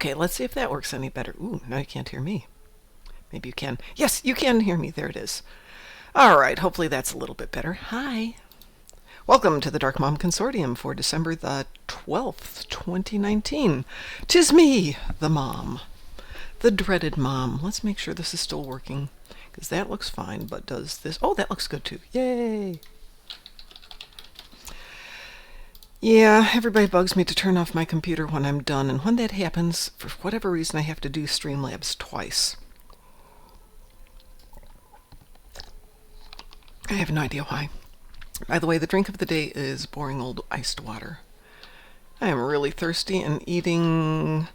Okay, let's see if that works any better. Ooh, now you can't hear me. Maybe you can. Yes, you can hear me. There it is. All right, hopefully that's a little bit better. Hi. Welcome to the Darkmom Consortium for December the 12th, 2019. 'Tis me, the mom. The dreaded mom. Let's make sure this is still working, because that looks fine, but does this... Oh, that looks good too. Yay! Yeah, everybody bugs me to turn off my computer when I'm done, and when that happens, for whatever reason, I have to do Streamlabs twice. I have no idea why. By the way, the drink of the day is boring old iced water. I am really thirsty, and eating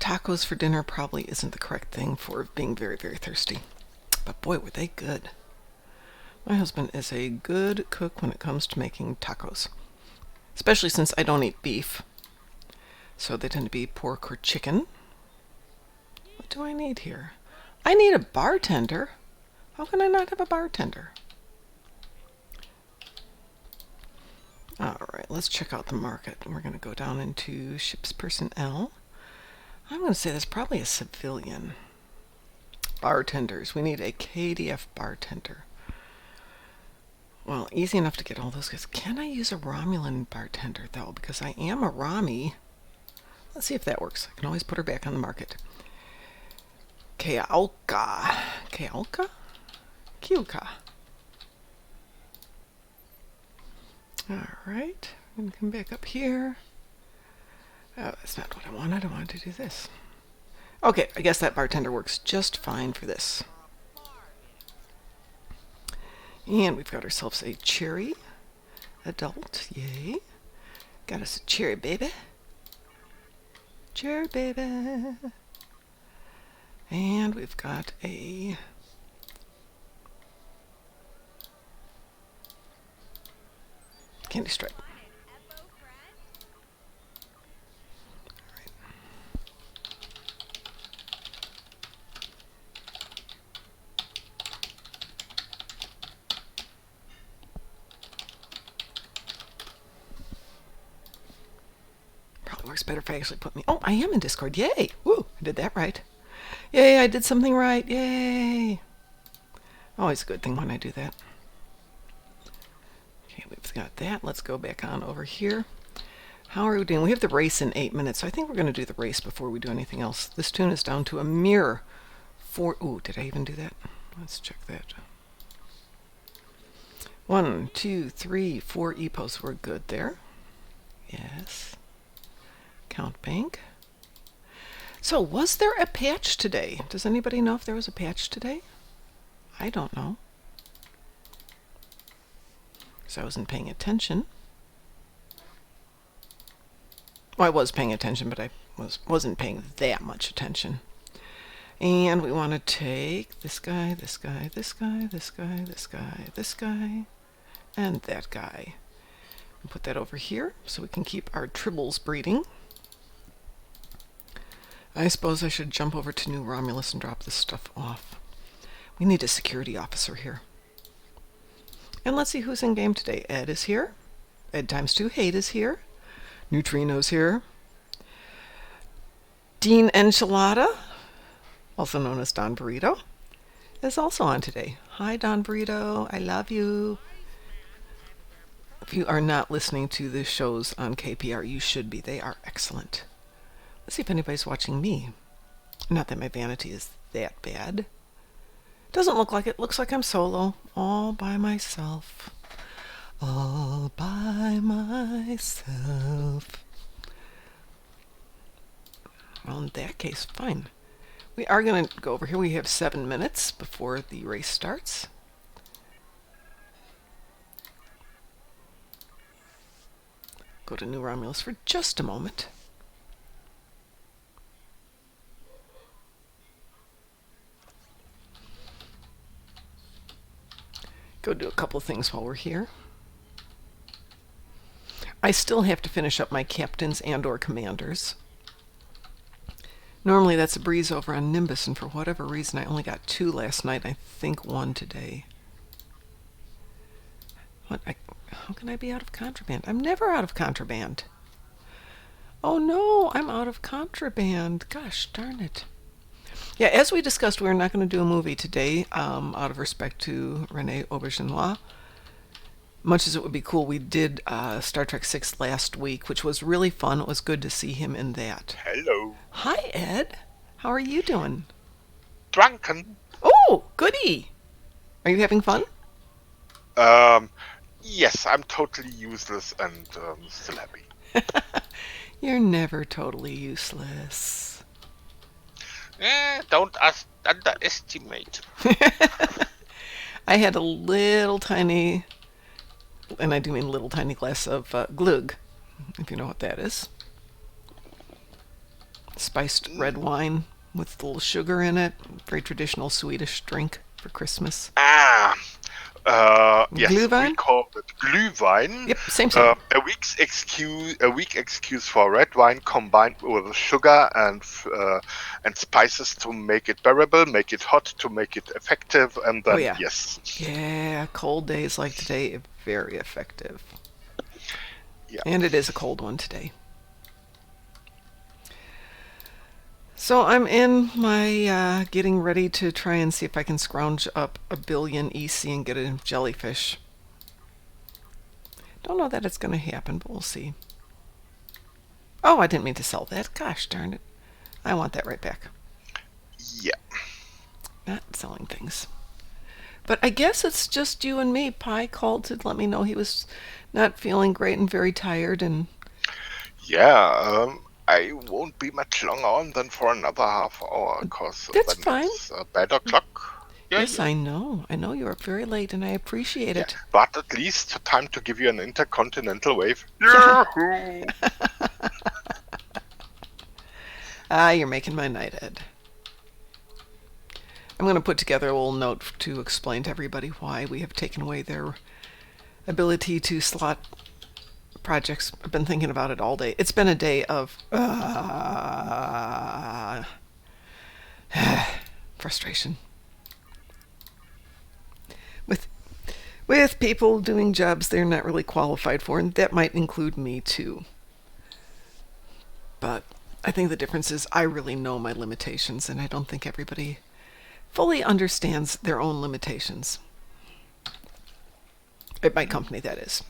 tacos for dinner probably isn't the correct thing for being very, very thirsty. But boy, were they good. My husband is a good cook when it comes to making tacos. Especially since I don't eat beef. So they tend to be pork or chicken. What do I need here? I need a bartender. How can I not have a bartender? Alright, let's check out the market. We're going to go down into ships personnel. I'm going to say that's probably a civilian. Bartenders. We need a KDF bartender. Well, easy enough to get all those guys. Can I use a Romulan bartender, though? Because I am a Romy. Let's see if that works. I can always put her back on the market. Kealka. Kealka? Kyuka. Alright. I'm going to come back up here. Oh, that's not what I wanted. I wanted to do this. Okay, I guess that bartender works just fine for this. And we've got ourselves a cherry adult. Yay. Got us a cherry baby. Cherry baby. And we've got a candy stripe. Works better if I actually put me... Oh, I am in Discord. Yay! Woo! I did that right. Yay, I did something right. Yay! Always a good thing when I do that. Okay, we've got that. Let's go back on over here. How are we doing? We have the race in 8 minutes, so I think we're going to do the race before we do anything else. This tune is down to a mere 4... Ooh, did I even do that? Let's check that. 1, 2, 3, 4 EPOs. We're good there. Yes. Count bank. So, was there a patch today? Does anybody know if there was a patch today? I don't know. Because I wasn't paying attention. Well, I was paying attention, but I wasn't paying that much attention. And we want to take this guy, this guy, this guy, this guy, this guy, this guy, and that guy. And put that over here so we can keep our tribbles breeding. I suppose I should jump over to New Romulus and drop this stuff off. We need a security officer here. And let's see who's in game today. Ed is here. Ed times 2 Hate is here. Neutrino's here. Dean Enchilada, also known as Don Burrito, is also on today. Hi, Don Burrito. I love you. If you are not listening to the shows on KPR, you should be. They are excellent. Let's see if anybody's watching me. Not that my vanity is that bad. Doesn't look like it. Looks like I'm solo. All by myself. All by myself. Well, in that case, fine. We are going to go over here. We have 7 minutes before the race starts. Go to New Romulus for just a moment. Go do a couple of things while we're here. I still have to finish up my captains and or commanders. Normally that's a breeze over on Nimbus, and for whatever reason I only got 2 last night. I think 1 today. How can I be out of contraband? I'm never out of contraband. Oh no, I'm out of contraband. Gosh darn it. Yeah, as we discussed, we're not going to do a movie today, out of respect to Rene Auberginois. Much as it would be cool, we did Star Trek 6 last week, which was really fun. It was good to see him in that. Hello. Hi, Ed. How are you doing? Drunken. Oh, goody. Are you having fun? Um, yes, I'm totally useless and still happy. You're never totally useless. Don't underestimate. I had a little tiny, and I do mean little tiny glass of glug, if you know what that is. Spiced red wine with a little sugar in it. Very traditional Swedish drink for Christmas. Yes, Glühwein? we call it Glühwein. Yep, same. A weak excuse for red wine combined with sugar and spices to make it bearable, make it hot, to make it effective, and then Oh yeah. yes. Yeah, cold days like today, very effective. Yeah. And it is a cold one today. So I'm in my getting ready to try and see if I can scrounge up 1 billion EC and get a jellyfish. Don't know that it's going to happen, but we'll see. Oh, I didn't mean to sell that. Gosh darn it. I want that right back. Yeah. Not selling things. But I guess it's just you and me. Pi called to let me know he was not feeling great and very tired, and Yeah, I won't be much longer on than for another half hour, because that's then fine. it's bad o'clock. Yeah, Yes, yeah. I know. I know you're up very late, and I appreciate Yeah, it. but at least time to give you an intercontinental wave. Yahoo! You're making my night, Ed. I'm going to put together a little note to explain to everybody why we have taken away their ability to slot projects. I've been thinking about it all day. It's been a day of frustration with people doing jobs they're not really qualified for, and that might include me too. But I think the difference is I really know my limitations, and I don't think everybody fully understands their own limitations. At my company, that is.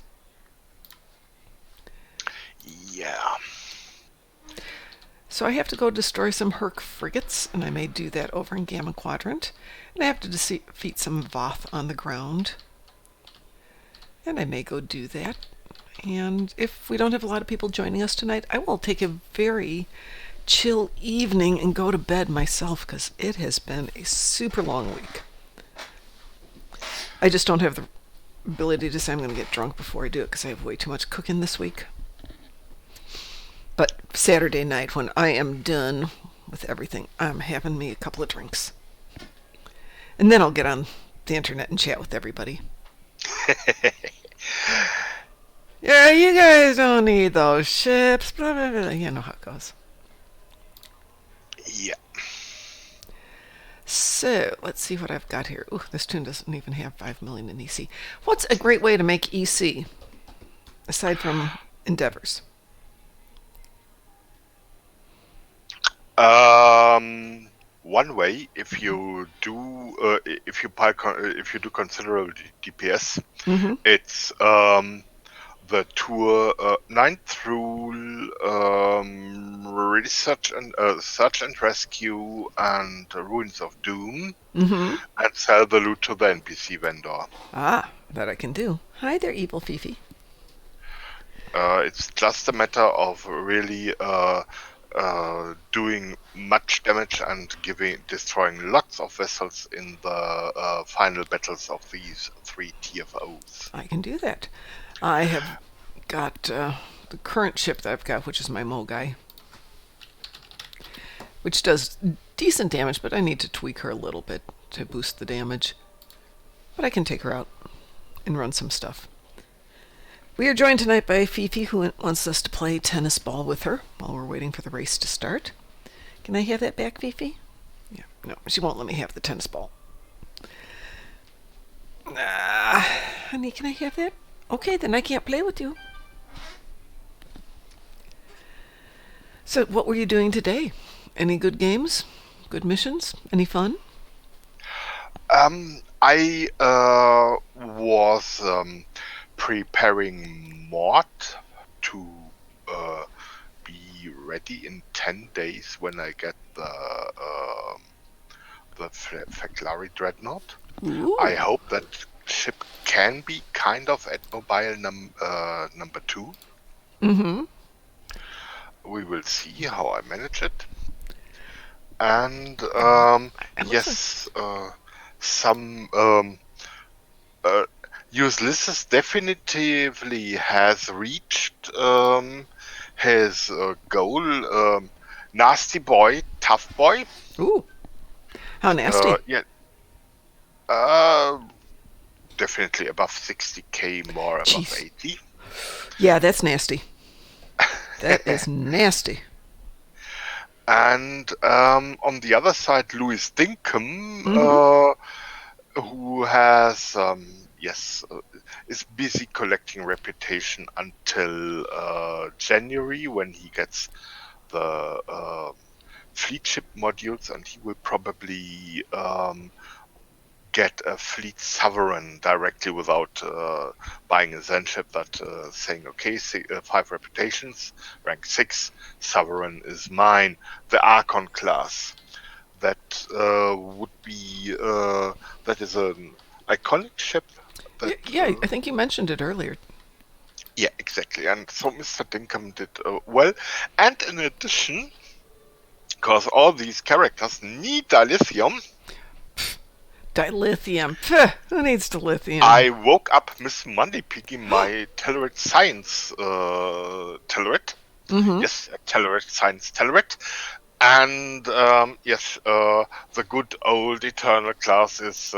Yeah. So I have to go destroy some Herc frigates, and I may do that over in Gamma Quadrant. And I have to defeat some Voth on the ground. And I may go do that. And if we don't have a lot of people joining us tonight, I will take a very chill evening and go to bed myself, because it has been a super long week. I just don't have the ability to say I'm going to get drunk before I do it, because I have way too much cooking this week. But Saturday night, when I am done with everything, I'm having me a couple of drinks. And then I'll get on the internet and chat with everybody. Yeah, you guys don't need those ships. Blah, blah, blah. You know how it goes. Yeah. So, let's see what I've got here. Ooh, this tune doesn't even have 5 million in EC. What's a great way to make EC, aside from endeavors? One way, if you do considerable DPS, it's the tour 9th rule, research and search and rescue, and Ruins of Doom, and sell the loot to the NPC vendor. Ah, that I can do. Hi there, evil Fifi. It's just a matter of really doing much damage and destroying lots of vessels in the final battles of these 3 TFOs. I can do that. I have got the current ship that I've got, which is my Mogai, which does decent damage, but I need to tweak her a little bit to boost the damage. But I can take her out and run some stuff. We are joined tonight by Fifi, who wants us to play tennis ball with her while we're waiting for the race to start. Can I have that back, Fifi? Yeah, no, she won't let me have the tennis ball. Honey, can I have that? Okay, then I can't play with you. So, what were you doing today? Any good games? Good missions? Any fun? I was preparing mod to be ready in 10 days when I get the Faclari Dreadnought. I Ooh. hope that ship can be kind of at mobile number 2. Mm-hmm. We will see how I manage it. And It looks like. yes, some Ulysses definitively has reached his goal. Nasty boy, tough boy. Ooh. How nasty. Yeah, uh, definitely above 60k, more above Jeez. 80. Yeah, that's nasty. That is nasty. And on the other side, Louis Dinkum, Mm-hmm. who has yes, is busy collecting reputation until January, when he gets the fleet ship modules, and he will probably get a fleet sovereign directly without buying a Zen ship. That saying, okay, 5 reputations, rank 6, sovereign is mine. The Archon class. That would be that is an iconic ship. That Yeah, I think you mentioned it earlier. yeah, exactly. And so Mr. Dinkum did well. And in addition, because all these characters need dilithium, Dilithium. Pfft, who needs dilithium? I woke up Miss Monday picking my Telerit Science Telerit. Mm-hmm. Yes, Telerit Science Telerit. And yes, the good old Eternal class is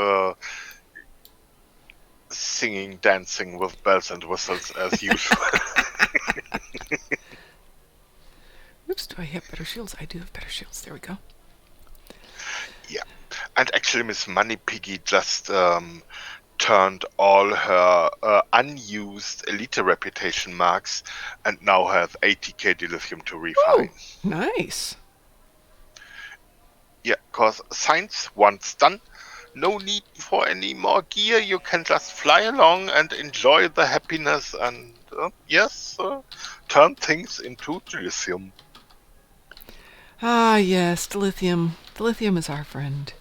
singing, dancing with bells and whistles as usual. Oops, do I have better shields? I do have better shields. There we go. Yeah. And actually, Miss Money Piggy just turned all her unused elite reputation marks and now have 80k dilithium to refine. Ooh, nice. Yeah, because science once done, no need for any more gear. You can just fly along and enjoy the happiness and yes, turn things into dilithium. Ah, yes, dilithium. Dilithium is our friend.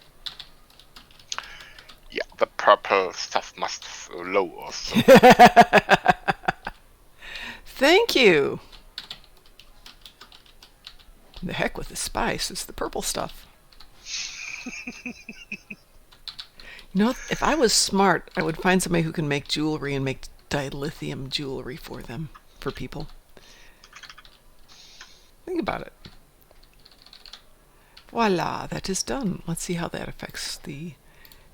Yeah, the purple stuff must flow also. Thank you. The heck with the spice. It's the purple stuff. You know, if I was smart, I would find somebody who can make jewelry and make dilithium jewelry for them, for people. Think about it. Voila, that is done. Let's see how that affects the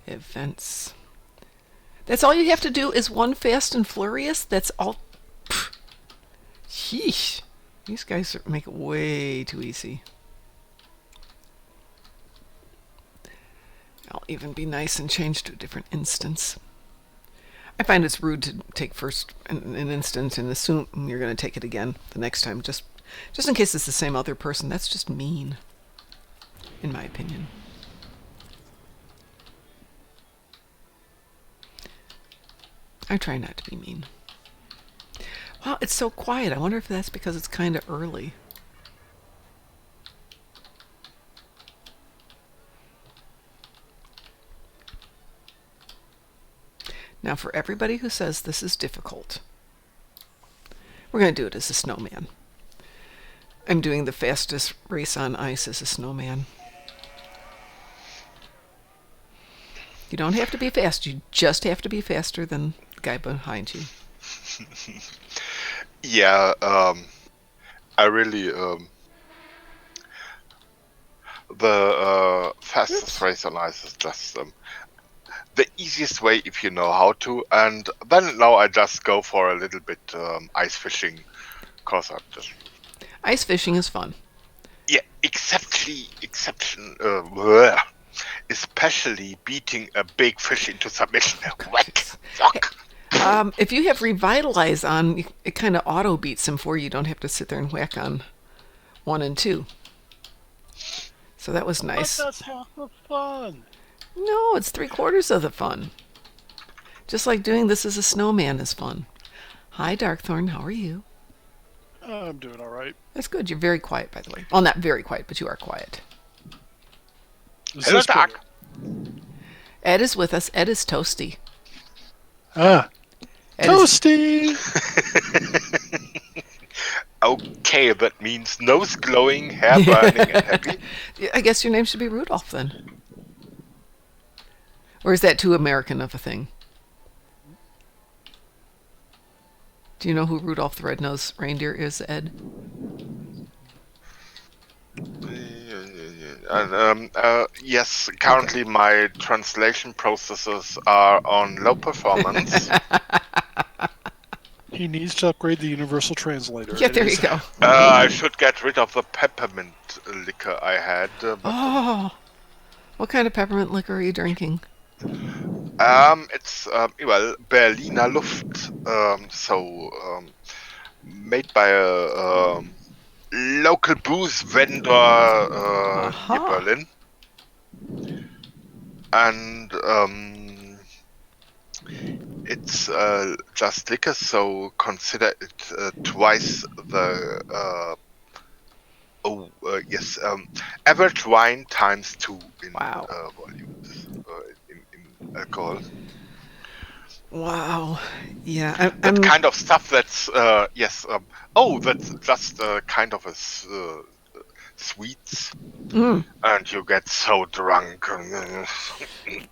events. That's all you have to do is one fast and furious. That's all. Pfft. Sheesh. These guys make it way too easy. I'll even be nice and change to a different instance. I find it's rude to take first an instance and assume you're going to take it again the next time, just in case it's the same other person. That's just mean, in my opinion. I try not to be mean. Wow, it's so quiet. I wonder if that's because it's kind of early. Now, for everybody who says this is difficult, we're going to do it as a snowman. I'm doing the fastest race on ice as a snowman. You don't have to be fast. You just have to be faster than the guy behind you. Yeah, I really the fastest Oops. race on ice is just the easiest way if you know how to. And then now I just go for a little bit ice fishing, cause I'm just Ice fishing is fun. yeah, especially beating a big fish into submission. Oh, God, Whack, jeez. Hey, whack. if you have Revitalize on, it kind of auto beats him for you. You don't have to sit there and whack on 1 and 2. So that was But nice. that's half the fun. No, it's 3/4 of the fun. Just like doing this as a snowman is fun. Hi, Darkthorn. How are you? I'm doing all right. That's good. You're very quiet, by the way. Well, not very quiet, but you are quiet. Is Hello, this better? Doc. Ed is with us. Ed is toasty. Ah, Ed is, toasty. Okay, that means nose glowing, hair burning, and happy. I guess your name should be Rudolph then. Or is that too American of a thing? Do you know who Rudolph the Red-Nosed Reindeer is, Ed? Yes, currently my translation processes are on low performance. He needs to upgrade the Universal Translator. Yeah, there you go. I should get rid of the peppermint liquor I had. Oh, what kind of peppermint liquor are you drinking? It's well, Berliner Luft, made by a local booze vendor near Aha. Berlin, and it's just liquor, so consider it twice the average wine times 2 in Wow. volumes in alcohol. Wow. Yeah, That kind of stuff. That's that's just kind of a sweets, and you get so drunk.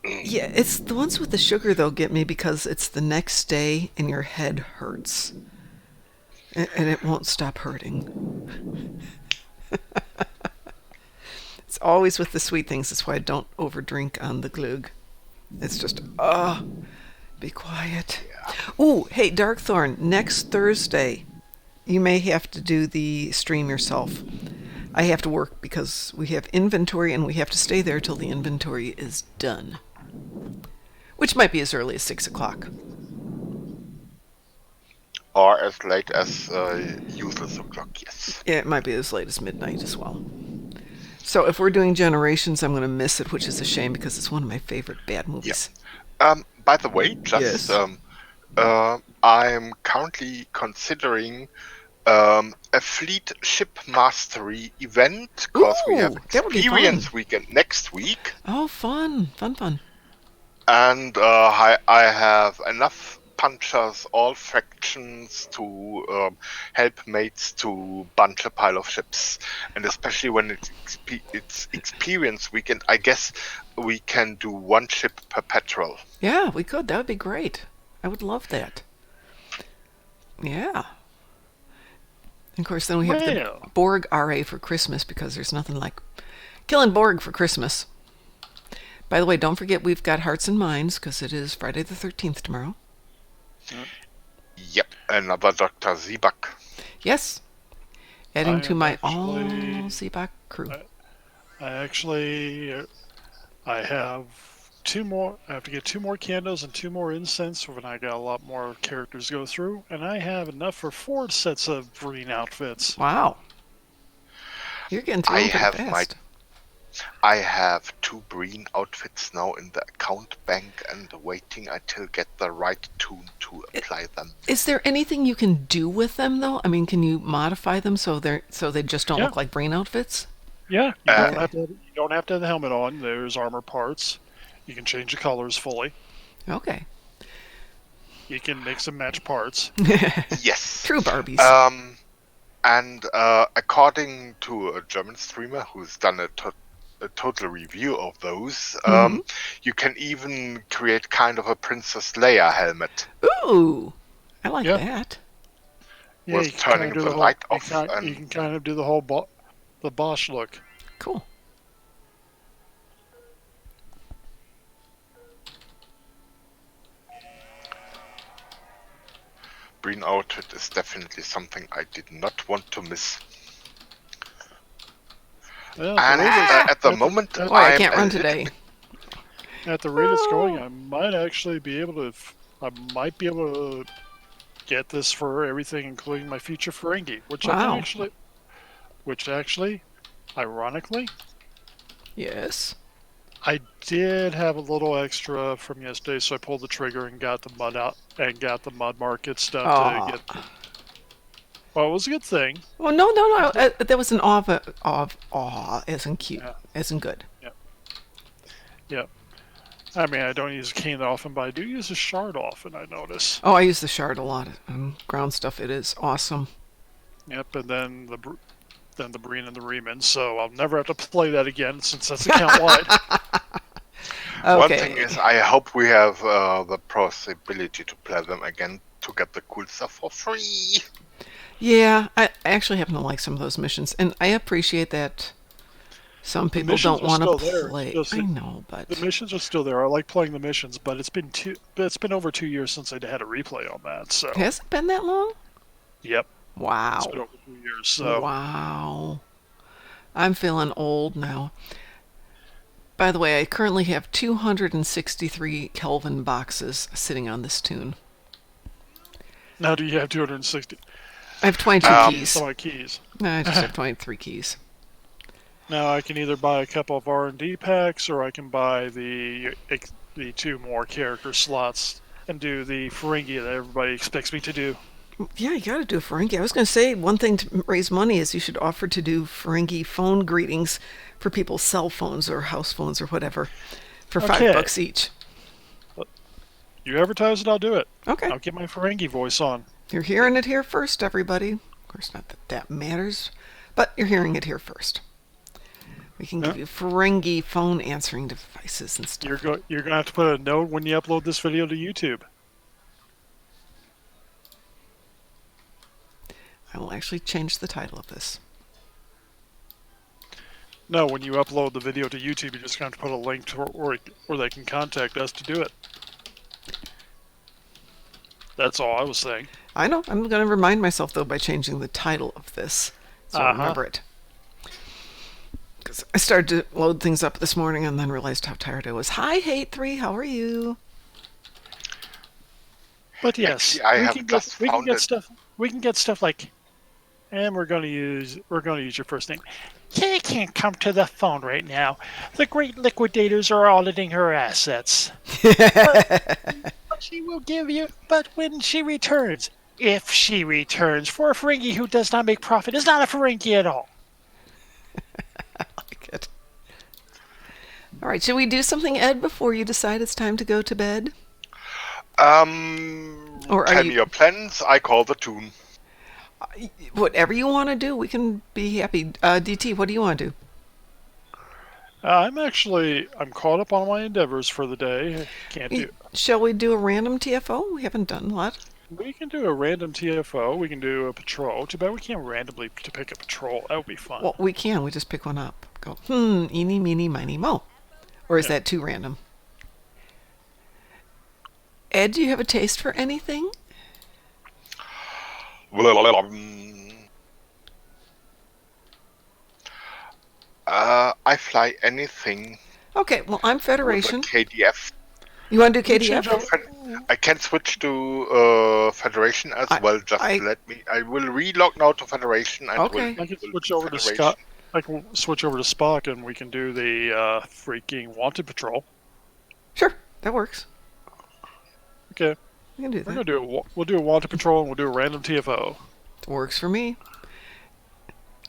yeah, it's the ones with the sugar though get me because it's the next day and your head hurts. And it won't stop hurting. It's always with the sweet things. That's why I don't overdrink on the glug. It's just, be quiet. Ooh, hey, Darkthorn, next Thursday, you may have to do the stream yourself. I have to work because we have inventory and we have to stay there till the inventory is done. Which might be as early as 6 o'clock. Or as late as useless o'clock, yes. Yeah, it might be as late as midnight as well. So if we're doing Generations, I'm going to miss it, which is a shame because it's one of my favorite bad movies. By the way, just Yes. I'm currently considering a fleet ship mastery event because we have Ooh, that would be experience fun. weekend next week, Oh, fun. and I have enough punchers, all factions to help mates to bunch a pile of ships, and especially when it's experience weekend, I guess we can do one ship per patrol. Yeah, we could. That would be great. I would love that. Yeah. And of course, then we have the Well, Borg RA for Christmas because there's nothing like killing Borg for Christmas. By the way, don't forget we've got Hearts and Minds because it is Friday the 13th tomorrow. Yep, another Dr. Zebak. Yes. Adding to my all actually- Seabach crew. I have 2 more. I have to get 2 more candles and 2 more incense when I got a lot more characters to go through, and I have enough for 4 sets of green outfits. Wow. You're getting through them pretty fast. I have 2 green outfits now in the account bank and waiting until get the right tune to apply them. Is there anything you can do with them though? I mean, can you modify them so they just don't look like brain outfits? Yeah, you don't have to have the helmet on. There's armor parts. You can change the colors fully. Okay. You can mix and match parts. Yes. True Barbies. And according to a German streamer who's done a total review of those, you can even create kind of a Princess Leia helmet. Ooh, I like that. Yeah, With turning the light off. You can kind of do the whole the Bosch look. Cool. Green outfit is definitely something I did not want to miss. Well, And at the moment, I can't run today. At the rate it's going, I might actually be able to. I might be able to get this for everything, including my future Ferengi, which which actually, ironically, Yes. I did have a little extra from yesterday, so I pulled the trigger and got the mud out and got the mud market stuff to Oh. get. Well, it was a good thing. Well, no. There was an awe as in cute, Yeah. as in good. Yeah. I mean, I don't use a cane often, but I do use a shard often, I notice. Oh, I use the shard a lot. Ground stuff, it is awesome. Yep, and then the Breen and the Riemann, so I'll never have to play that again since that's account-wide. Okay. One thing is, I hope we have the possibility to play them again to get the cool stuff for free. Yeah, I actually happen to like some of those missions, and I appreciate that some people missions don't are want to still there, play. just I know, but The missions are still there. I like playing the missions, but it's been over 2 years since I had a replay on that. So has it been that long? yep, Wow. it's been over 2 years. So Wow. I'm feeling old now. By the way, I currently have 263 Kelvin boxes sitting on this tune. now, do you have 260 I have 22 keys. some keys? I just have 23 keys. Now I can either buy a couple of R&D packs, or I can buy the 2 more character slots and do the Ferengi that everybody expects me to do. Yeah, you gotta do a Ferengi. I was gonna say, one thing to raise money is you should offer to do Ferengi phone greetings for people's cell phones or house phones or whatever for Okay. $5 each. You advertise it, I'll do it. Okay. I'll get my Ferengi voice on. You're hearing it here first, everybody. Of course, not that that matters, but you're hearing it here first. We can give you Ferengi phone answering devices and stuff. You're gonna have to put a note when you upload this video to YouTube. I will actually change the title of this. No, when you upload the video to YouTube, you're just going to have to put a link to where they can contact us to do it. That's all I was saying. I know. I'm going to remind myself, though, by changing the title of this so I remember it. Because I started to load things up this morning and then realized how tired I was. Hi, Hate3. How are you? But yes, Actually, we can get stuff like, and we're going to use your first name. Kay can't come to the phone right now. The great liquidators are auditing her assets. but she will give you. But when she returns, if she returns, for a Ferengi who does not make profit, is not a Ferengi at all. I like it. All right, should we do something, Ed, before you decide it's time to go to bed? Or Tell me your plans. I call the tune. Whatever you want to do, we can be happy. DT, what do you want to do? I'm caught up on my endeavors for the day. Shall we do a random TFO? We haven't done a lot. We can do a random TFO. We can do a patrol. Too bad we can't randomly to pick a patrol. That would be fun. Well, we can. We just pick one up. Go, eeny, meeny, miny, mo. Or is that too random? Ed, do you have a taste for anything? I fly anything. Okay, well, I'm Federation. KDF. You want to do KDF? I can switch to Federation as well. Just let me. I will relog now to Federation. Okay. I can switch over to Scott. I can switch over to Spock, and we can do the freaking Wanted Patrol. Sure, that works. Okay. We can do that. We'll do a Wanted Patrol, and we'll do a random TFO. It works for me.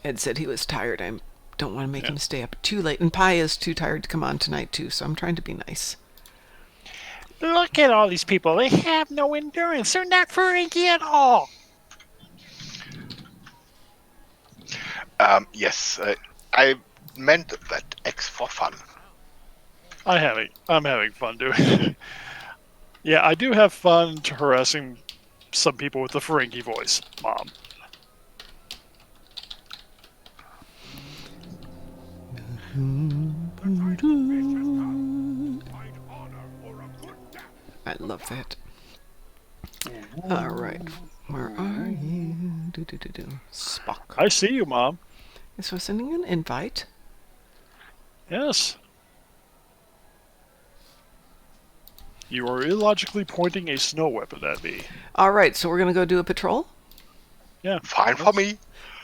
Ed said he was tired. I don't want to make him stay up too late. And Pi is too tired to come on tonight, too, so I'm trying to be nice. Look at all these people. They have no endurance. They're not Ferengi at all. Yes, I meant that X for fun. I'm having fun doing it. Yeah, I do have fun harassing some people with the Ferengi voice, Mom. I love that. All right. Where are you? Spock. I see you, Mom. So sending an invite. Yes. You are illogically pointing a snow weapon at me. All right, so we're going to go do a patrol? Yeah. Fine for me.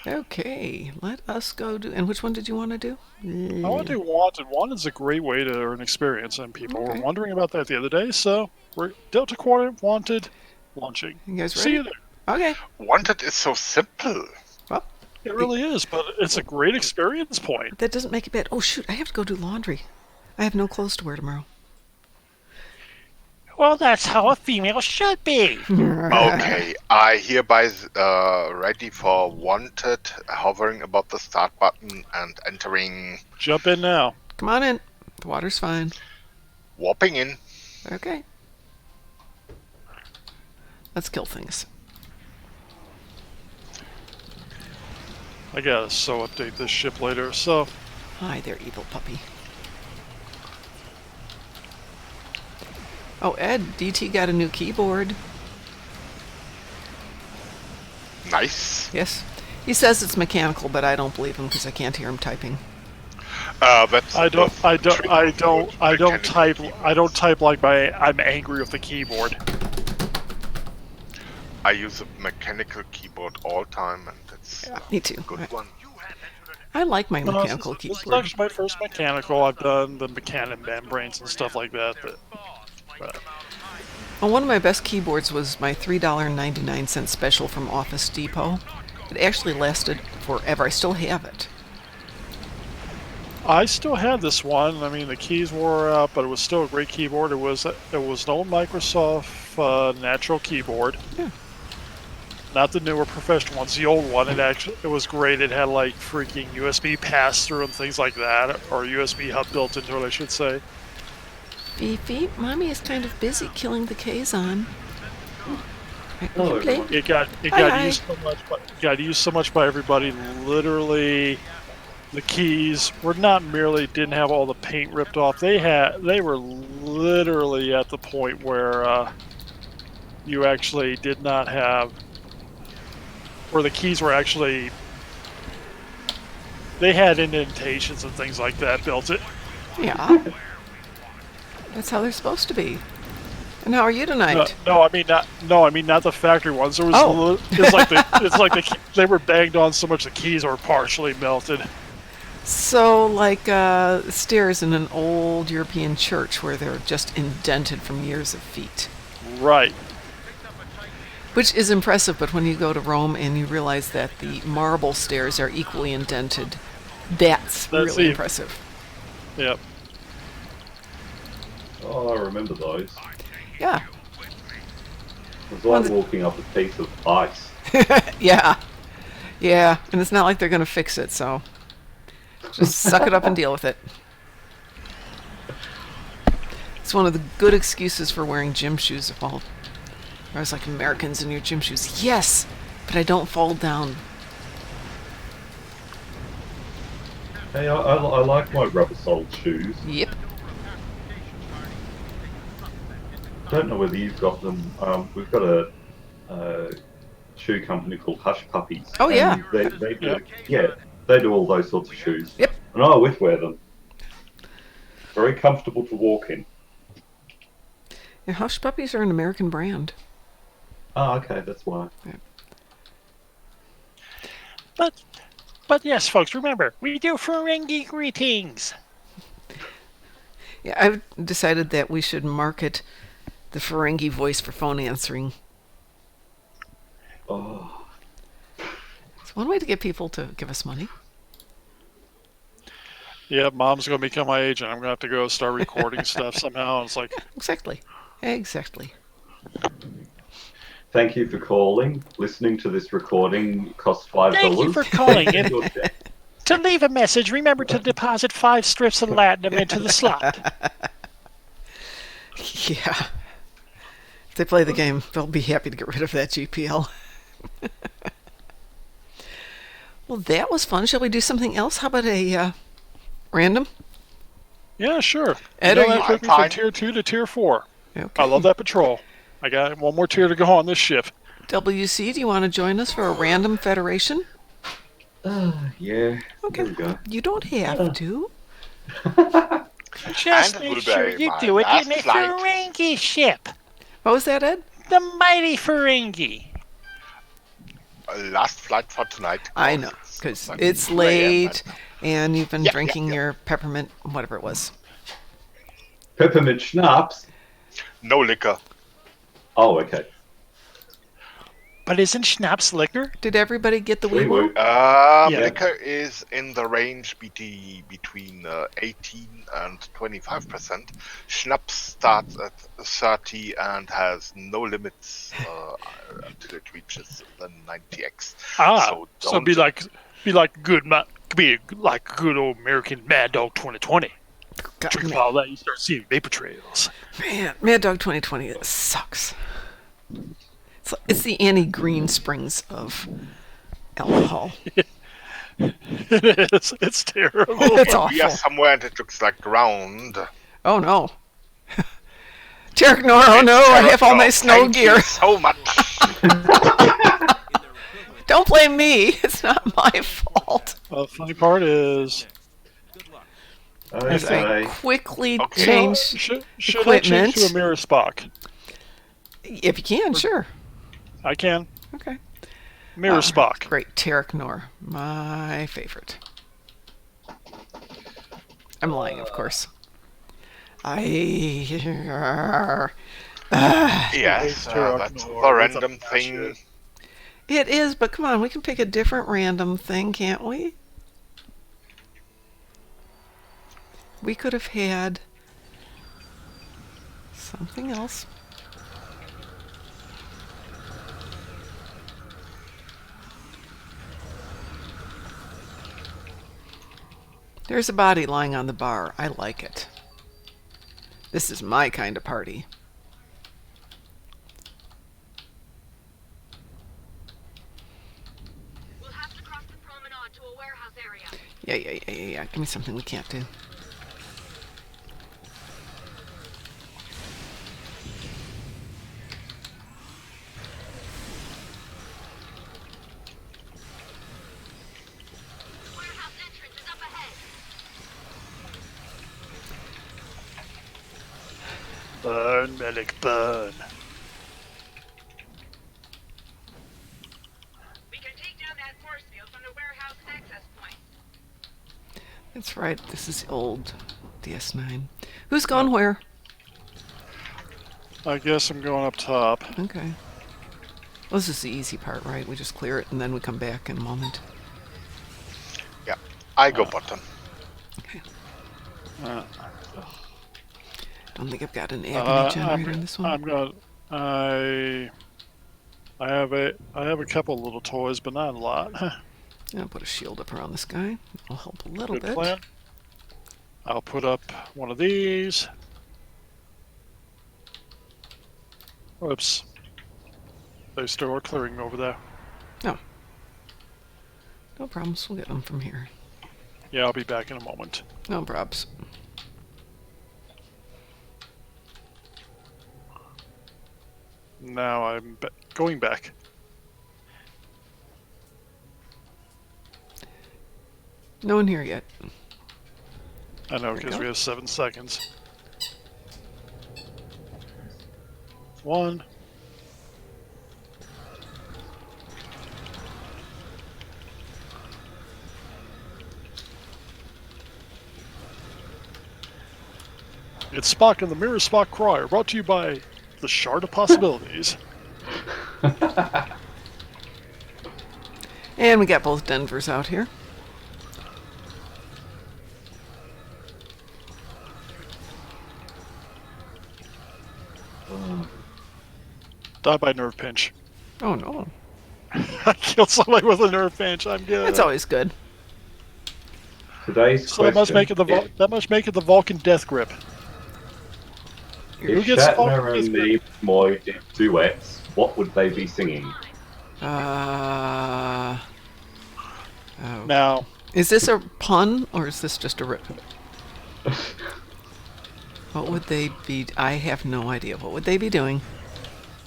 Okay, let us go do. And which one did you want to do? I want to do Wanted. Wanted's a great way to earn experience, and people were Okay. wondering about that the other day. So we're Delta Quadrant Wanted launching. You guys See ready? you there. Okay. Wanted is so simple. Well, It really is, but it's a great experience point. that doesn't make it bad. Oh shoot! I have to go do laundry. I have no clothes to wear tomorrow. Well, that's how a female should be. Okay, I hereby ready for Wanted, hovering above the start button and entering, Jump in now. Come on in. The water's fine. warping in. Okay. Let's kill things. I gotta update this ship later. So Hi there, evil puppy. Oh, Ed, DT got a new keyboard. Nice. Yes. He says it's mechanical, but I don't believe him because I can't hear him typing. That's I don't mechanical type. keyboard. I don't type like I'm angry with the keyboard. I use a mechanical keyboard all time, and it's Yeah, me too. a good one. I like my mechanical This is keyboard. actually my first mechanical. I've done the mechanic membranes and stuff like that. But Well, one of my best keyboards was my $3.99 special from Office Depot. It actually lasted forever. I still have it. I still had this one. I mean, the keys wore out, but it was still a great keyboard. It was an old Microsoft Natural keyboard. Yeah. Not the newer professional ones. The old one. It was great. It had like freaking USB pass through and things like that, or USB hub built into it, I should say. Fifi, Mommy is kind of busy killing the Kazon. Hello, Okay. everyone. It got Hi. used so much by everybody. Literally, the keys were not merely didn't have all the paint ripped off. They were literally at the point where you actually did not have, where the keys were actually, they had indentations and things like that built it. Yeah. That's how they're supposed to be. And how are you tonight? No, I mean not the factory ones. There was Oh. it's like they were banged on so much the keys were partially melted. So, like stairs in an old European church where they're just indented from years of feet. Right. Which is impressive, but when you go to Rome and you realize that the marble stairs are equally indented, that's really the- impressive. Yep. Oh, I remember those. Yeah. It was Well, like walking up a piece of ice. Yeah. Yeah. And it's not like they're going to fix it, so just suck it up and deal with it. It's one of the good excuses for wearing gym shoes of all. I was like, Americans in your gym shoes. Yes, but I don't fall down. Hey, I like my rubber-soled shoes. Yep. Don't know whether you've got them. We've got a shoe company called Hush Puppies. Oh, yeah. and They do, Yep. yeah, they do all those sorts of shoes. Yep. And I always wear them. Very comfortable to walk in. Yeah, Hush Puppies are an American brand. Oh, okay, that's why. But yes, folks, remember, we do Ferengi greetings. Yeah, I've decided that we should market the Ferengi voice for phone answering. Oh, It's one way to get people to give us money. Yeah, Mom's gonna become my agent. I'm gonna have to go start recording stuff somehow. And it's like, Exactly. Exactly. thank you for calling. Listening to this recording costs $5. thank you for calling in. To leave a message, remember to deposit 5 strips of latinum into the slot. Yeah. If they play the game, they'll be happy to get rid of that GPL. Well, that was fun. Shall we do something else? How about a random? Yeah, sure. Ed, You are know, you- that took me I'm from fine. tier 2 to tier 4. Okay. I love that patrol. I got one more tier to go on this ship. WC, do you want to join us for a random federation? Yeah. Okay. There we go. You don't have to. Just And it make will sure be you my do it last in a flight. Ferengi ship. What was that, Ed? The mighty Ferengi. last flight for tonight. I know, because it's 2 a.m. late, right now. and you've been Yeah, drinking yeah. your peppermint, whatever it was. Peppermint schnapps. No liquor. Oh, okay. But isn't schnapps liquor? Did everybody get the wee Wee-woo. woo? Yeah. Liquor is in the range between 18 and 25%. Schnapps starts at 30 and has no limits until it reaches the 90x. So be like good old American Mad Dog 2020. God, Drink man, all that, you start seeing vapor trails. man, Mad Dog 2020, it sucks. It's the Annie Green Springs of alcohol. It is. It's terrible. It's We are awful. somewhere and it looks like ground. Oh no. Tarek Nor, oh no, I have all my snow Thank gear. you so much. Don't blame me. It's not my fault. The funny part is, As I Okay. quickly Okay. change, should I equipment. change to a mirror Spock? if you can, sure. I can. Okay. Mirror Spock. Great, Tarek Nor, my favorite. I'm lying, of course. Yes, It's Turok that's Noir. the It's random a thing. bullshit. It is, but come on, we can pick a different random thing, can't we? We could have had something else. There's a body lying on the bar. I like it. This is my kind of party. We'll have to cross the promenade to a warehouse area. Yeah. Give me something we can't do. Warehouse entrance is up ahead. Burn, Medic, burn. We can take down that force field from the warehouse access point. That's right. This is old DS9. Who's gone where? I guess I'm going up top. Okay. Well, this is the easy part, right? We just clear it and then we come back in a moment. Yeah, I go bottom. Okay. Uh, Don't think I've got an agony generator in this one. I'm gonna. I have a couple little toys, but not a lot. I'll put a shield up around this guy. That'll help a little Good bit. plan. I'll put up one of these. Whoops. They still are clearing over there. No problems. We'll get them from here. Yeah, I'll be back in a moment. No probs. Now I'm going back. No one here yet. I know, There we because go. we have 7 seconds. 1. It's Spock and the Mirror Spock Crier, brought to you by the Shard of Possibilities. And we got both Denvers out here. Died by nerve pinch. Oh no. I killed somebody with a nerve pinch. I'm good. That's always good. Today's So that must question make it the that must make it the Vulcan death grip. Who if gets Shatner Vulcan and death grip? Nimoy did duets, what would they be singing? Oh. Now, Is this a pun or is this just a rip? What would they be? I have no idea. What would they be doing?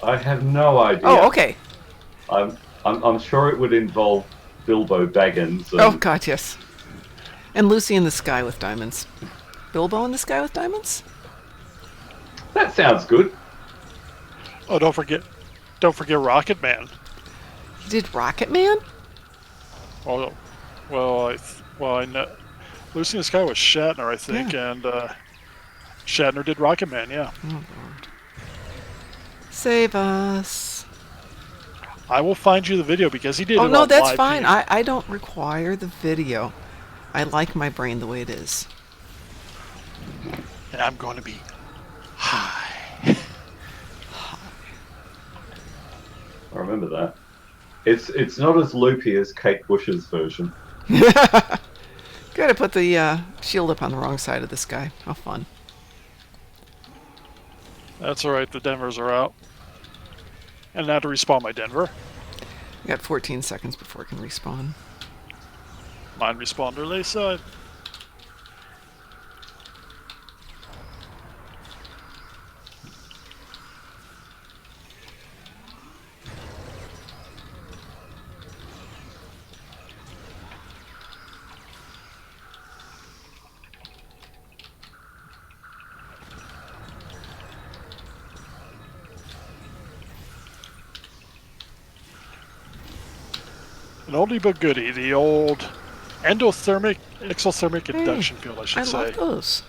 I have no idea. Oh, okay. I'm sure it would involve Bilbo Baggins. And Oh, God, yes. And Lucy in the Sky with Diamonds. Bilbo in the Sky with Diamonds? that sounds good. oh, don't forget Rocket Man. Did Rocket Man? Well, I know. Lucy in the Sky was Shatner, I think, Yeah. and Shatner did Rocket Man. Yeah. Oh, Lord. Save us. I will find you the video because he did Oh, it no, on that's live fine. feed. I don't require the video. I like my brain the way it is. And I'm going to be high. I remember that. It's not as loopy as Kate Bush's version. Gotta put the shield up on the wrong side of this guy. How fun. That's all right. The Denvers are out. And now to respawn my Denver. I got 14 seconds before it can respawn. Mine respawned early, so an oldie but goodie. The old exothermic induction field, I should I say. love those.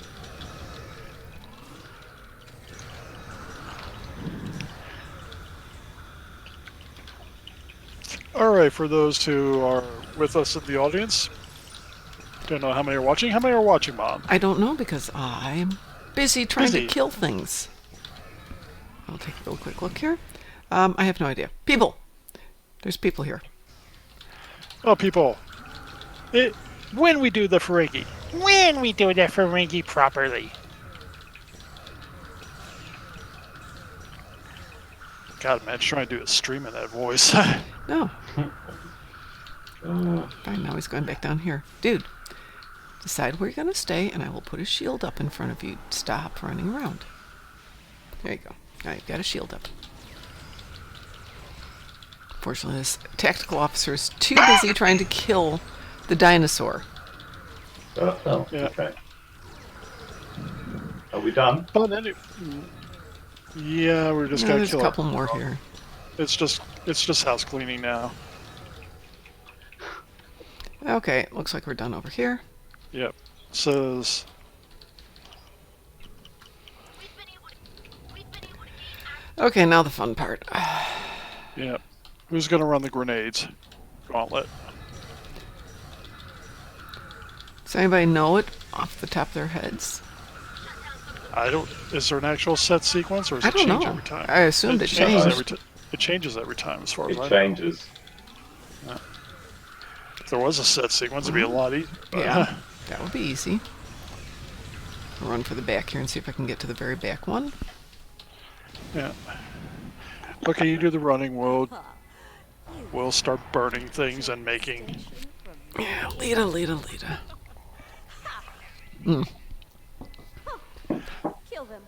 All right, for those who are with us in the audience, don't know how many are watching. How many are watching, Mom? I don't know because I'm busy trying Busy. to kill things. I'll take a real quick look here. I have no idea. People! There's people here. Oh, people. When we do the Ferengi. When we do the Ferengi properly. God, man, trying to do a stream in that voice. No. Fine, now he's going back down here. Dude, decide where you're going to stay, and I will put a shield up in front of you. Stop running around. There you go. Now you've got a shield up. Fortunately, this tactical officer is too busy trying to kill the dinosaur. Oh, Yeah. okay. Are we done? But anyway, yeah, we're just No, gonna there's a kill couple it. more here. It's just house cleaning now. Okay, looks like we're done over here. Yep. Says Okay, now the fun part. yep. Who's gonna run the grenades? Gauntlet. Does anybody know it off the top of their heads? I don't. Is there an actual set sequence, or does I it don't change know. every time? I assumed it changes changed. every time. It changes every time, as far as It I changes. know. If there was a set sequence, it'd be a lot easier. Yeah, that would be easy. I'll run for the back here and see if I can get to the very back one. Yeah. Okay, you do the running. We'll start burning things and making. Yeah, Lita. Mm. Kill them.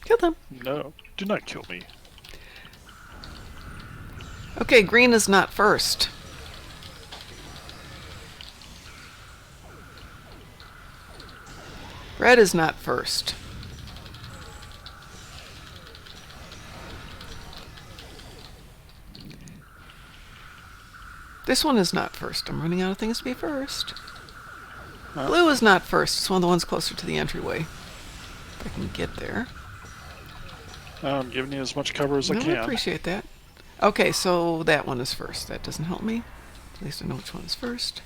Kill them. No, do not kill me. Okay, green is not first. Red is not first. This one is not first. I'm running out of things to be first. Blue is not first. It's one of the ones closer to the entryway. If I can get there. I'm giving you as much cover as I No, can. I appreciate that. Okay, so that one is first. That doesn't help me. At least I know which one is first.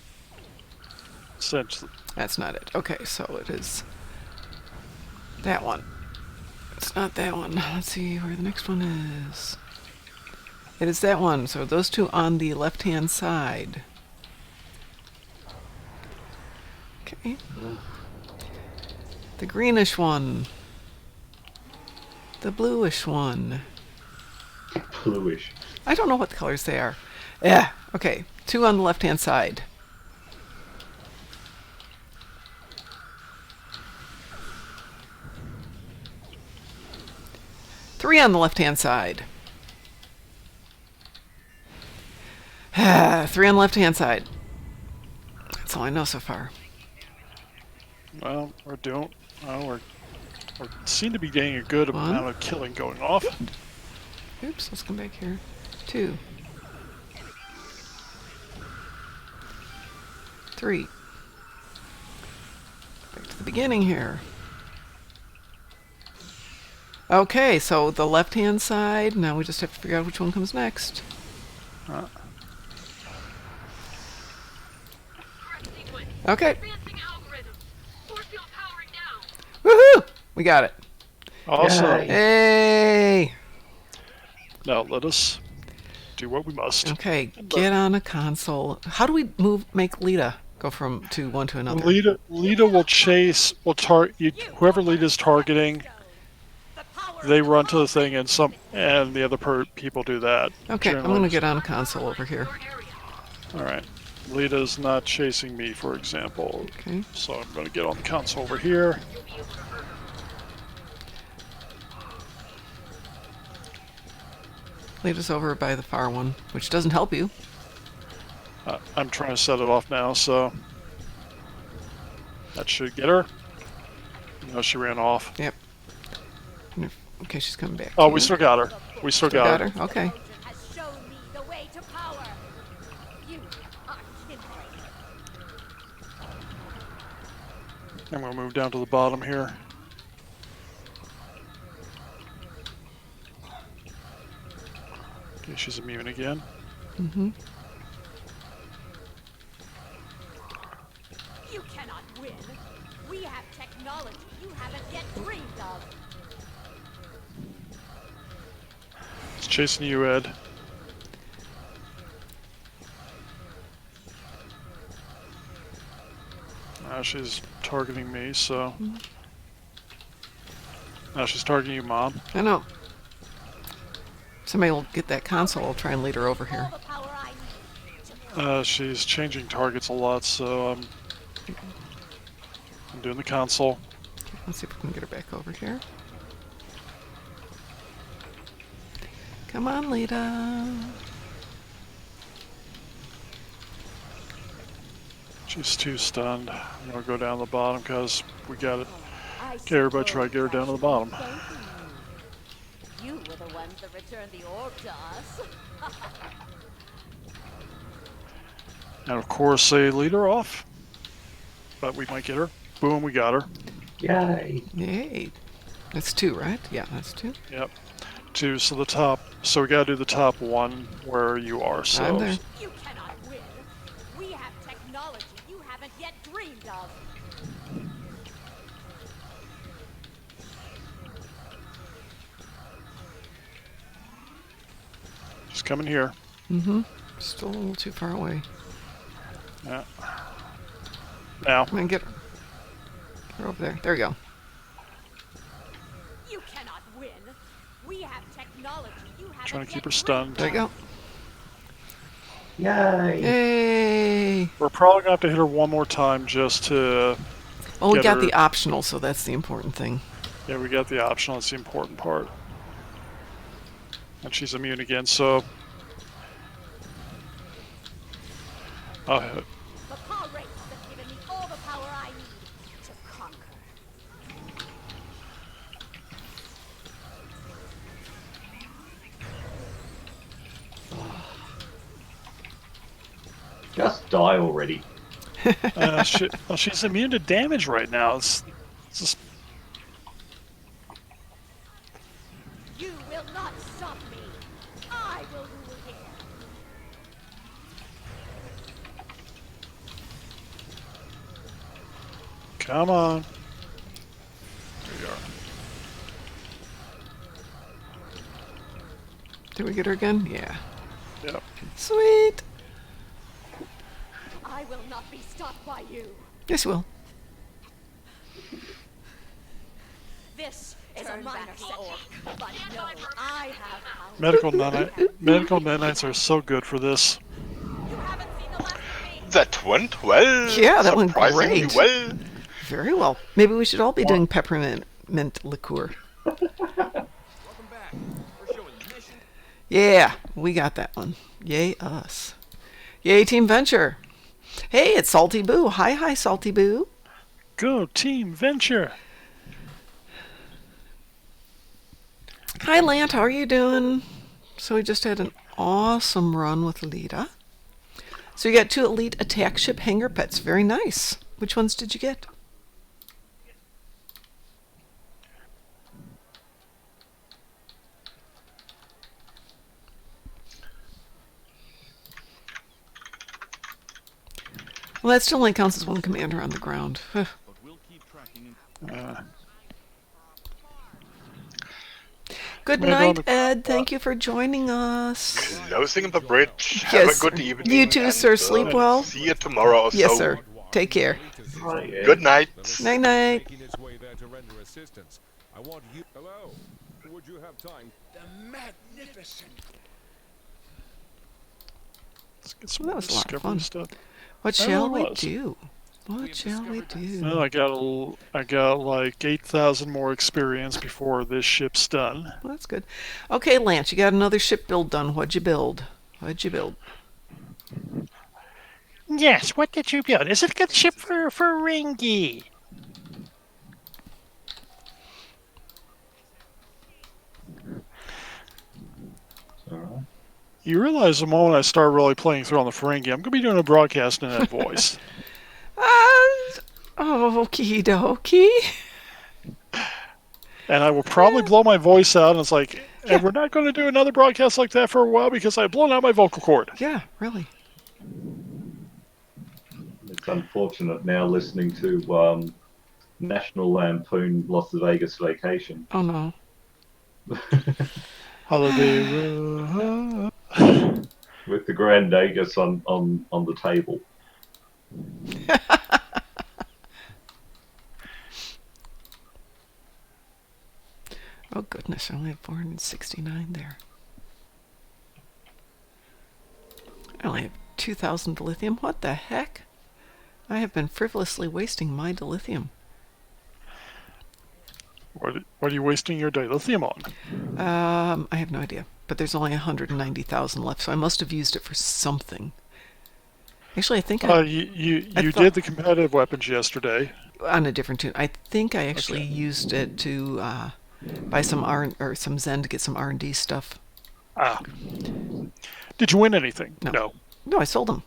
Essentially. That's not it. Okay, so it is that one. It's not that one. Let's see where the next one is. It is that one. So those two on the left-hand side. Okay. The greenish one. The bluish one. Bluish. I don't know what the colors they are. Yeah, okay. Two on the left-hand side. Three on the left-hand side. Three on the left-hand side. That's all I know so far. Well, we seem to be getting a good One. amount of killing going off. Oops, let's come back here. Two. 3. Back to the beginning here. Okay, so the left-hand side, now we just have to figure out which one comes next. Current sequence. Okay. Advancing algorithms. Force field powering down. Woohoo! We got it. Awesome. Yay. Hey! Now let us do what we must. Okay, get on a console. How do we make Lita go from one to another? Lita will chase, whoever Lita's targeting, they run to the thing, and the other people do that. Okay, I'm going to get on a console over here. All right. Lita's not chasing me, for example. Okay. So I'm going to get on the console over here. Lita's over by the far one, which doesn't help you. I'm trying to set it off now, so that should get her. No, she ran off. Yep. Okay, she's coming back. Oh, we still got her. We still Got got her. her? Okay. Has shown me the way to power. You are kindred. I'm going to move down to the bottom here. Okay, she's immune again. Mm-hmm. You cannot win. We have technology you haven't yet dreamed of. It's chasing you, Ed. Now she's targeting me, so... Now she's targeting you, Mom. I know. Somebody will get that console. I'll try and lead her over here. All the power I need. She's changing targets a lot, so I'm doing the console. Let's see if we can get her back over here. Come on, Lita. She's too stunned. I'm gonna go down the bottom because we got it. I Okay, everybody try to get her down to the bottom. You were the ones that returned the orb to us. And of course, they lead her off. But we might get her. Boom, we got her. Yay. Yay. That's 2, right? Yeah, that's 2. Yep. 2, so the top. So we gotta do the top one where you are. So I'm there. You cannot win. We have technology you haven't yet dreamed of. she's coming here. Mm-hmm. Still a little too far away. Yeah. Now. Come on, get her. Get her over there. There we go. You cannot win. We have technology you haven't Trying to keep yet her stunned. There you go. Yay. Yay! We're probably gonna have to hit her one more time just to. Oh, we Get got her. the optional, so that's the important thing. Yeah, we got the optional. That's the important part. And she's immune again, so. I'll hit it. The power race has given me all the power I need to conquer. Just die already. She's immune to damage right now. It's just, You will not stop me. I will rule here. come on. There you are. Did we get her again? Yeah. Yep. Sweet. I will not be stopped by you. Yes, we will. This is a minor setback, but no, I have power. Medical nanites are so good for this. You haven't seen the last of me. That went well. Yeah, that went Surprisingly great. well. Very well. Maybe we should all be doing peppermint liqueur. Yeah, we got that one. Yay, us. Yay, Team Venture. Hey, it's Salty Boo. Hi, Salty Boo. Go Team Venture. Hi, Lant. How are you doing? So we just had an awesome run with Lita. So you got 2 elite attack ship hangar pets. Very nice. Which ones did you get? Well, that still only counts as 1 commander on the ground. Good night, Ed. Thank you for joining us. Closing the bridge. Yes, Have a good sir. evening. You too, and, sir. Sleep well. See you tomorrow or Yes, so. sir. Take care. Good night. Night-night. Making its way there to render assistance. I want you. Hello. Would you have time? Let's get some Well, that was a lot of discovery fun. stuff. What I shall know we it was. do? What shall we do? Well, I got like 8,000 more experience before this ship's done. Well, that's good. Okay, Lance, you got another ship build done. What'd you build? Yes, what did you build? Is it a good ship for Ringy? Alright. You realize the moment I start really playing through on the Ferengi, I'm going to be doing a broadcast in that voice. Okie dokie. And I will probably blow my voice out, and it's like, and we're not going to do another broadcast like that for a while because I've blown out my vocal cord. Yeah, really. It's unfortunate now listening to National Lampoon Las Vegas Vacation. Oh, no. Holiday. With the Grand Nagus on the table. Oh, goodness. I only have 469 there. I only have 2,000 dilithium. What the heck? I have been frivolously wasting my dilithium. What are you wasting your dilithium on? I have no idea. But there's only 190,000 left, so I must have used it for something. Actually, I think You did the competitive weapons yesterday. on a different tune. I think I actually used it to buy some some Zen to get some R&D stuff. Ah. Did you win anything? No. No, I sold them.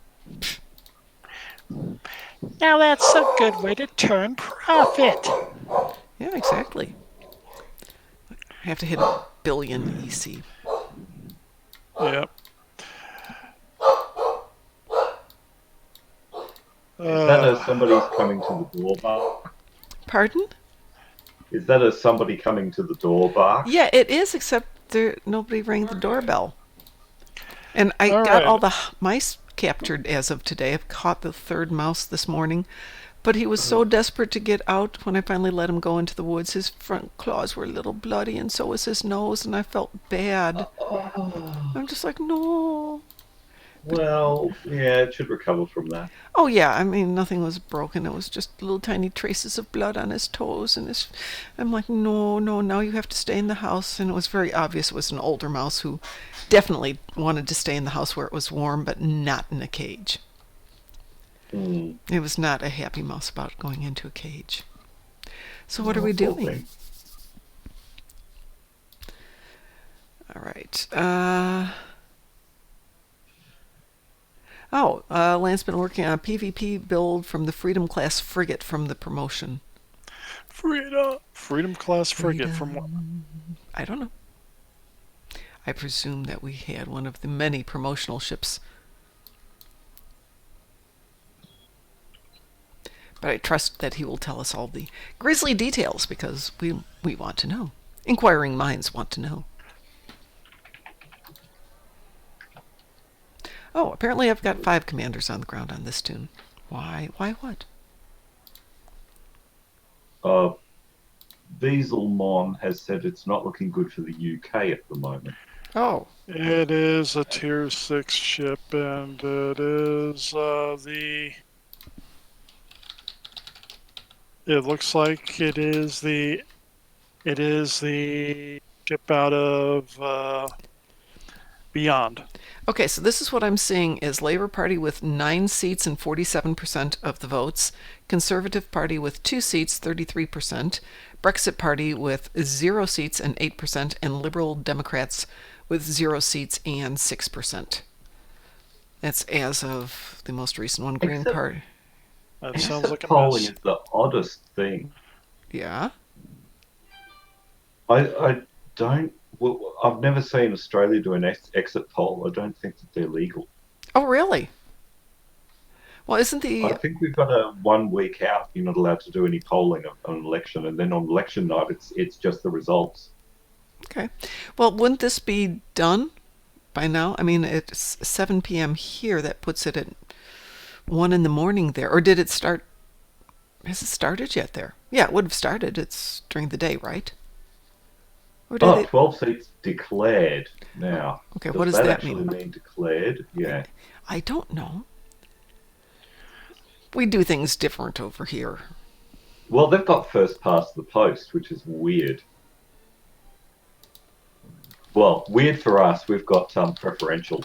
Now that's a good way to turn profit. Yeah, exactly. I have to hit 1 billion EC. Yep. Is that as somebody's coming to the door bar? Pardon? Is that as somebody coming to the door bar? Yeah, it is, except nobody rang the doorbell. And I got right. all the mice captured as of today. I've caught the 3rd mouse this morning. But he was so desperate to get out when I finally let him go into the woods. His front claws were a little bloody, and so was his nose, and I felt bad. I'm just like, no. Well, yeah, it should recover from that. Oh, yeah, I mean, nothing was broken. It was just little tiny traces of blood on his toes. And I'm like, no, now you have to stay in the house. And it was very obvious it was an older mouse who definitely wanted to stay in the house where it was warm, but not in a cage. It was not a happy mouse about going into a cage. So what are we doing? All right. Lance's been working on a PvP build from the Freedom class frigate from the promotion. Freedom class frigate from what? I don't know. I presume that we had one of the many promotional ships. But I trust that he will tell us all the grisly details because we want to know. Inquiring minds want to know. Oh, apparently I've got 5 commanders on the ground on this tune. Why what? Dieselmon has said it's not looking good for the UK at the moment. Oh. It is a tier 6 ship, and it is it looks like it is the ship out of Beyond. Okay, so this is what I'm seeing is Labour Party with 9 seats and 47% of the votes, Conservative Party with 2 seats, 33%, Brexit Party with 0 seats and 8%, and Liberal Democrats with 0 seats and 6%. It's as of the most recent one, Green Except- Party. That sounds like a polling mess. is the oddest thing. Yeah. I don't. Well, I've never seen Australia do an exit poll. I don't think that they're legal. Oh, really? Well, isn't I the think we've got a 1 week out. You're not allowed to do any polling on an election, and then on election night, it's just the results. okay? Well, wouldn't this be done by now? I mean, it's 7 p.m. here. That puts it at 1 in the morning there. Or did it start? Has it started yet there? Yeah, it would have started. It's during the day, right? Or did Oh, it? 12 seats declared now. Okay, what does that that actually mean? mean declared? Yeah. I don't know. We do things different over here. Well, they've got first past the post, which is weird. Well, weird for us. We've got preferential,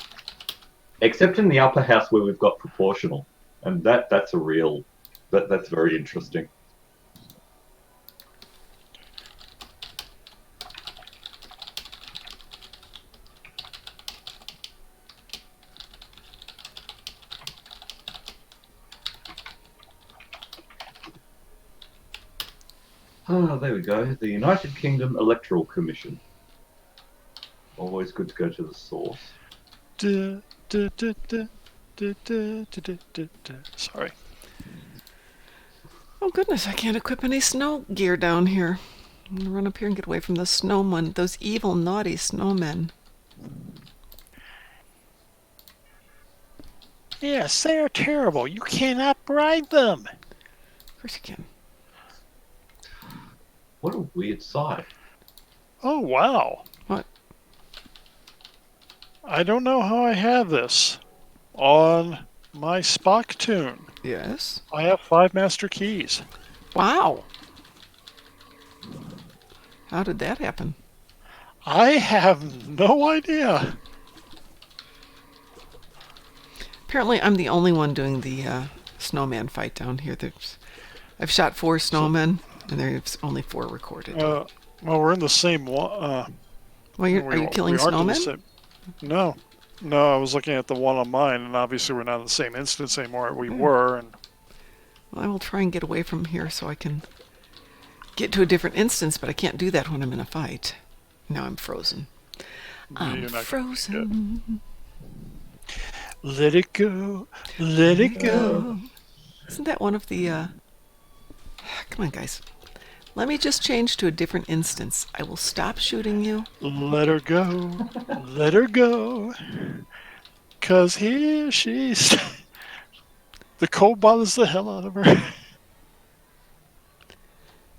except in the upper house where we've got proportional, and that's a real that's very interesting. Ah, there we go. The United Kingdom Electoral Commission. Always good to go to the source. Duh, duh, duh, duh, duh, duh, duh, duh, duh, duh. Sorry. Oh goodness, I can't equip any snow gear down here. I'm gonna run up here and get away from the snowmen, those evil, naughty snowmen. Yes, they are terrible. You cannot bribe them. Of course you can. What a weird sight. Oh, wow. What? I don't know how I have this on my Spock tune. Yes. I have 5 master keys. Wow. How did that happen? I have no idea. Apparently, I'm the only one doing the snowman fight down here. I've shot 4 snowmen, and there's only 4 recorded. Well, we're in the same one. Well, are you killing we aren't in the snowmen? same- No. No, I was looking at the one on mine, and obviously we're not in the same instance anymore. We were, and Well, I will try and get away from here so I can get to a different instance, but I can't do that when I'm in a fight. Now I'm frozen. I'm you're not gonna frozen. let it go, let it go. Go. Isn't that one of the... Come on, guys. Let me just change to a different instance. I will stop shooting you. Let her go, let her go. 'Cause here she's... The cold bothers the hell out of her.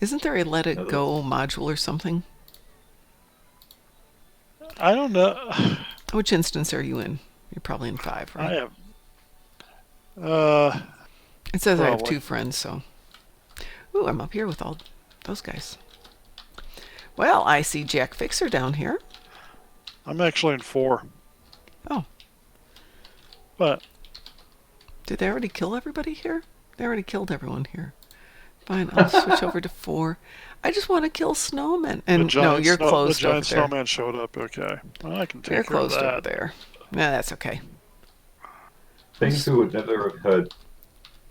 Isn't there a Let It Go module or something? I don't know. Which instance are you in? You're probably in 5, I right? have... It says I have probably. 2 friends, so... Ooh, I'm up here with all those guys. Well, I see Jack Fixer down here. I'm actually in 4. Oh, But did they already kill everybody here? They already killed everyone here. Fine, I'll switch over to 4. I just want to kill snowmen. And no, you're closed The giant over there. snowman showed up. Okay, well, I can take You're care of closed that. over there. Nah, that's okay. Things we would never have heard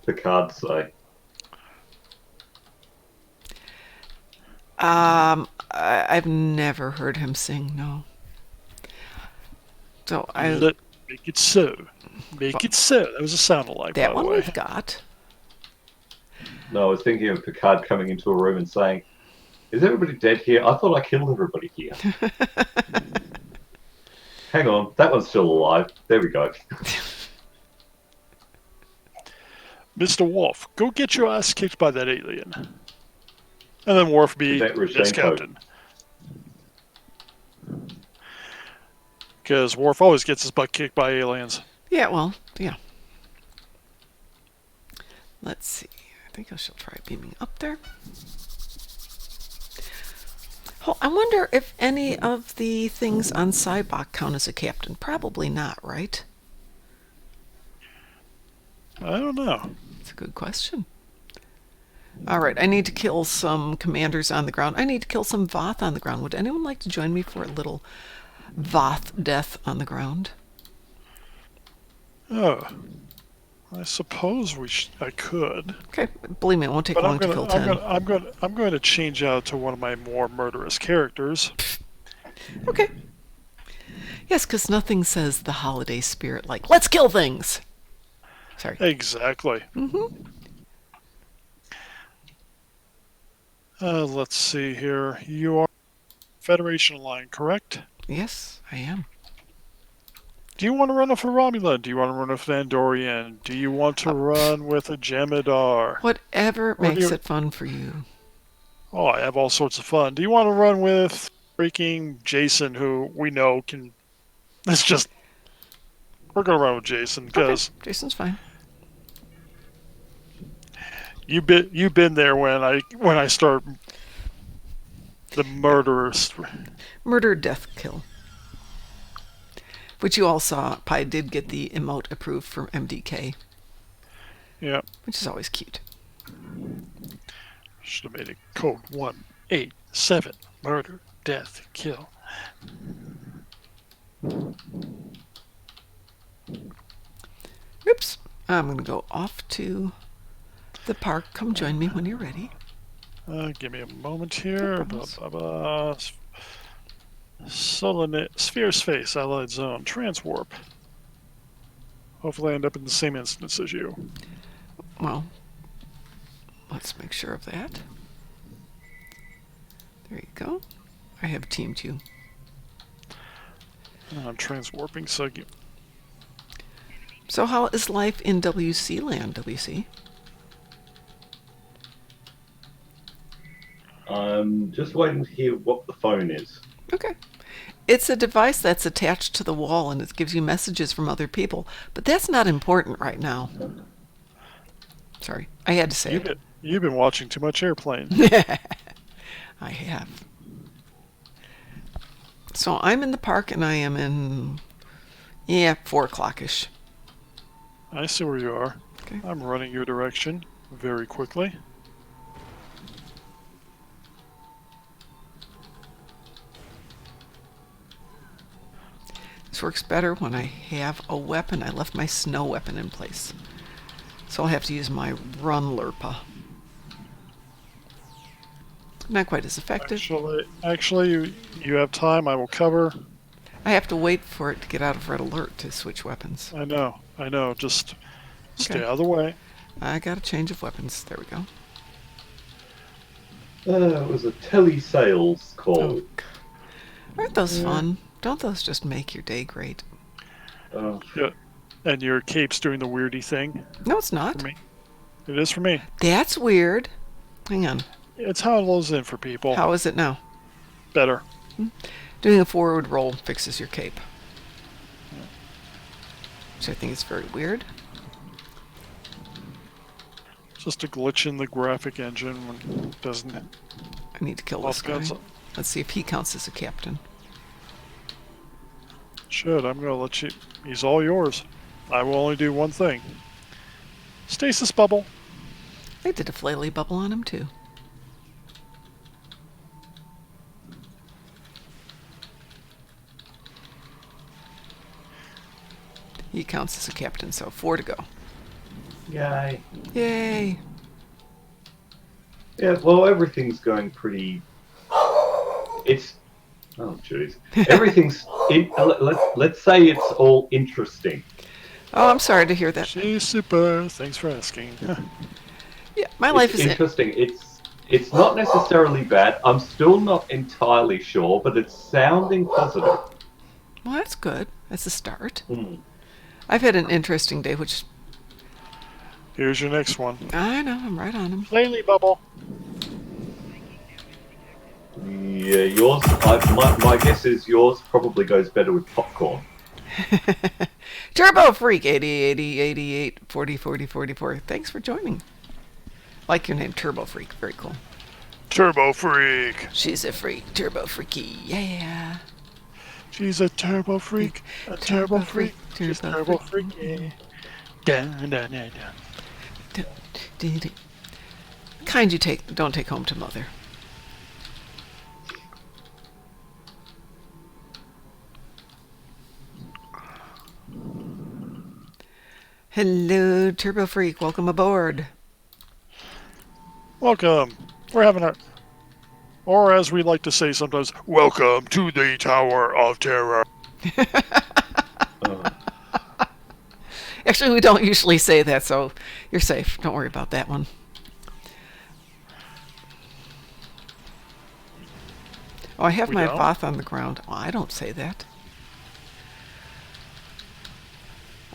Picard say. I've never heard him sing, no. So Make it so. Make it so. That was a sound alike, that by one the way. we've got. No, I was thinking of Picard coming into a room and saying, "Is everybody dead here? I thought I killed everybody here." Hang on, that one's still alive. There we go. Mr. Worf, go get your ass kicked by that alien. And then Worf be That this Rushenko. captain. Because Worf always gets his butt kicked by aliens. Yeah, well, yeah. Let's see. I think I shall try beaming up there. Oh, I wonder if any of the things on Cybok count as a captain. Probably not, right? I don't know. That's a good question. All right, I need to kill some commanders on the ground. I need to kill some Voth on the ground. Would anyone like to join me for a little Voth death on the ground? Oh, I suppose I could, Okay, believe me, it won't take but long to kill 10. I'm going to change out to one of my more murderous characters. Okay. Yes, because nothing says the holiday spirit like, let's kill things! Sorry. Exactly. Mm-hmm. Let's see here. You are Federation line, correct? Yes, I am. Do you want to run with a Romulan? Do you want to run with an Andorian? Do you want to run with a Jem'Hadar? Whatever Or do makes you- it fun for you. Oh, I have all sorts of fun. Do you want to run with freaking Jason, who we know can... It's just... We're going to run with Jason, because Okay, Jason's fine. you've been there when I start the murderous... Murder, death, kill. Which you all saw, Pi did get the emote approved from MDK, Yeah, which is always cute. should have made it code 187. Murder, death, kill. Oops. I'm going to go off to the park. Come join me when you're ready. Give me a moment here. No problems. Sphere's face, allied zone, transwarp. Hopefully I end up in the same instance as you. Well, let's make sure of that. There you go. I have teamed you. I'm transwarping, so So how is life in WC land, WC? I'm just waiting to hear what the phone is. Okay. It's a device that's attached to the wall and it gives you messages from other people. But that's not important right now. Sorry, I had to say it. you've been watching too much Airplane. I have. So I'm in the park and I am in, 4 o'clock-ish. I see where you are. Okay. I'm running your direction very quickly. This works better when I have a weapon. I left my snow weapon in place. So I'll have to use my run Lurpa. Not quite as effective. Actually, you have time. I will cover. I have to wait for it to get out of red alert to switch weapons. I know. Just stay Okay. out of the way. I got a change of weapons. There we go. It was a telesales call. Aren't those fun? Don't those just make your day great? Yeah. And your cape's doing the weirdy thing. No, it's not. For me. It is for me. That's weird. Hang on. It's how it loads in for people. How is it now? Better. Doing a forward roll fixes your cape. Which I think is very weird. Just a glitch in the graphic engine when it doesn't. I need to kill this guy. Let's see if he counts as a captain. Should. I'm gonna let you. He's all yours. I will only do one thing. Stasis bubble. I did a flaily bubble on him too. He counts as a captain, so 4 to go. Yay. Yay! Yeah, well, everything's going pretty... It's... Oh, jeez. Everything's... let's say it's all interesting. Oh, I'm sorry to hear that. She's super. Thanks for asking. Yeah, my life is interesting. It's not necessarily bad. I'm still not entirely sure, but it's sounding positive. Well, that's good. That's a start. Mm. I've had an interesting day, which Here's your next one. I know, I'm right on him. Flaily bubble. Yeah, yours... my guess is yours probably goes better with popcorn. Turbo Freak 80 80 88 40 40 44. Thanks for joining. Like your name, Turbo Freak. Very cool. Turbo freak. She's a freak. Turbo Freaky. Yeah. She's a turbo freak. A turbo freak. She's Turbo turbo freak. freaky. Dun, dun, dun, dun. Kind you don't take home to mother. Hello, Turbo Freak. Welcome aboard. Welcome. We're having a, or as we like to say sometimes, welcome to the Tower of Terror. Actually, we don't usually say that, so you're safe. Don't worry about that one. Oh, I have We my don't? Voth on the ground. Oh, I don't say that.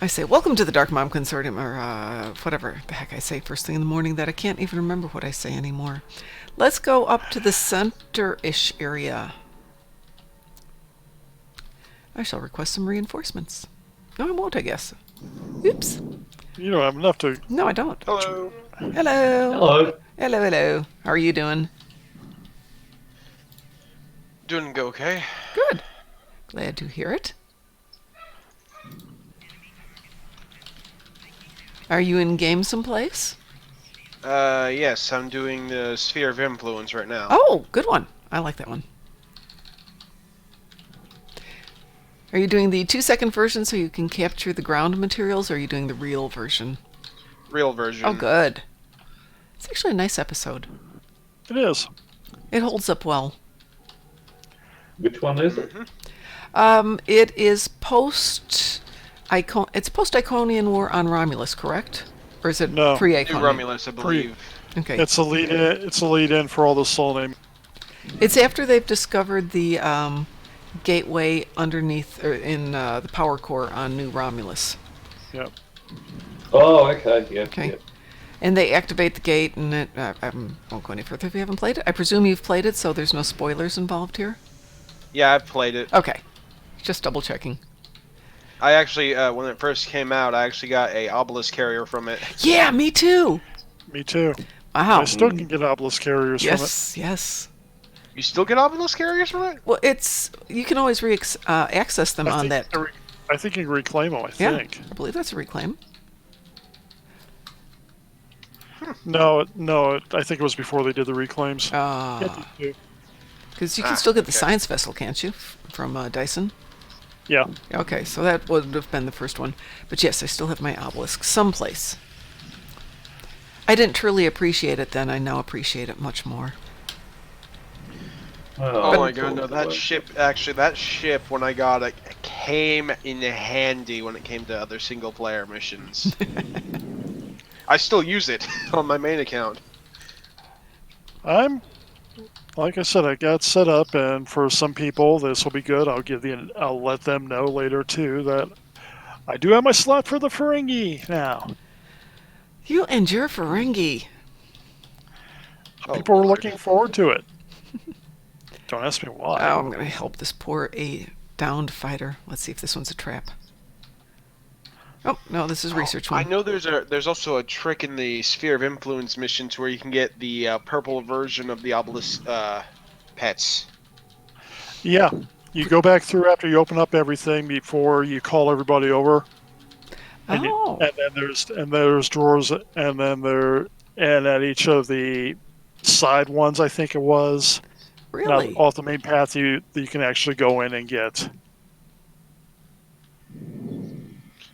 I say, welcome to the Darkmom Consortium, or whatever the heck I say first thing in the morning that I can't even remember what I say anymore. Let's go up to the center-ish area. I shall request some reinforcements. No, I won't, I guess. Oops. You don't have enough to. No, I don't. Hello. Hello. Hello. Hello, hello. How are you doing? Doing okay. Good. Glad to hear it. Are you in game someplace? Yes, I'm doing the Sphere of Influence right now. Oh, good one. I like that one. Are you doing the 2-second version so you can capture the ground materials, or are you doing the real version? Real version. Oh, good. It's actually a nice episode. It is. It holds up well. Which one is it? It is it's post-Iconian War on Romulus, correct? Or is it No. New pre-Iconian? Romulus, I believe. Okay. It's a lead in. It's a lead in for all the soul name. It's after they've discovered the gateway underneath, or in the power core on New Romulus. Yep. Oh, okay. Yeah. Okay. Yeah. And they activate the gate, and it, I won't go any further if you haven't played it. I presume you've played it, so there's no spoilers involved here? Yeah, I've played it. Okay. Just double checking. I actually, when it first came out, I actually got a obelisk carrier from it. Yeah, me too! Me too. Wow. I still can get obelisk carriers from it. Yes, yes. You still get obelisk carriers from it? Well, you can always access them on that. I think you can reclaim them. I Yeah, think. I believe that's a reclaim. No, I think it was before they did the reclaims. Because you can Ah, still get the okay. science vessel, can't you? From Dyson? Yeah. Okay, so that would have been the first one. But yes, I still have my obelisk someplace. I didn't truly appreciate it then. I now appreciate it much more. Oh my god, no, that ship, when I got it, came in handy when it came to other single-player missions. I still use it on my main account. Like I said, I got set up, and for some people, this will be good. I'll let them know later too that I do have my slot for the Ferengi now. You and your Ferengi. Oh, People are Lord. looking forward to it. Don't ask me why. Oh, I'm going to help this poor downed fighter. Let's see if this one's a trap. Oh, no, this is research I one. know there's also a trick in the Sphere of Influence missions where you can get the purple version of the obelisk pets. Yeah, you go back through after you open up everything before you call everybody over. And, Oh. and there's drawers, and at each of the side ones, I think it was. Really? Now, off the main path, you can actually go in and get.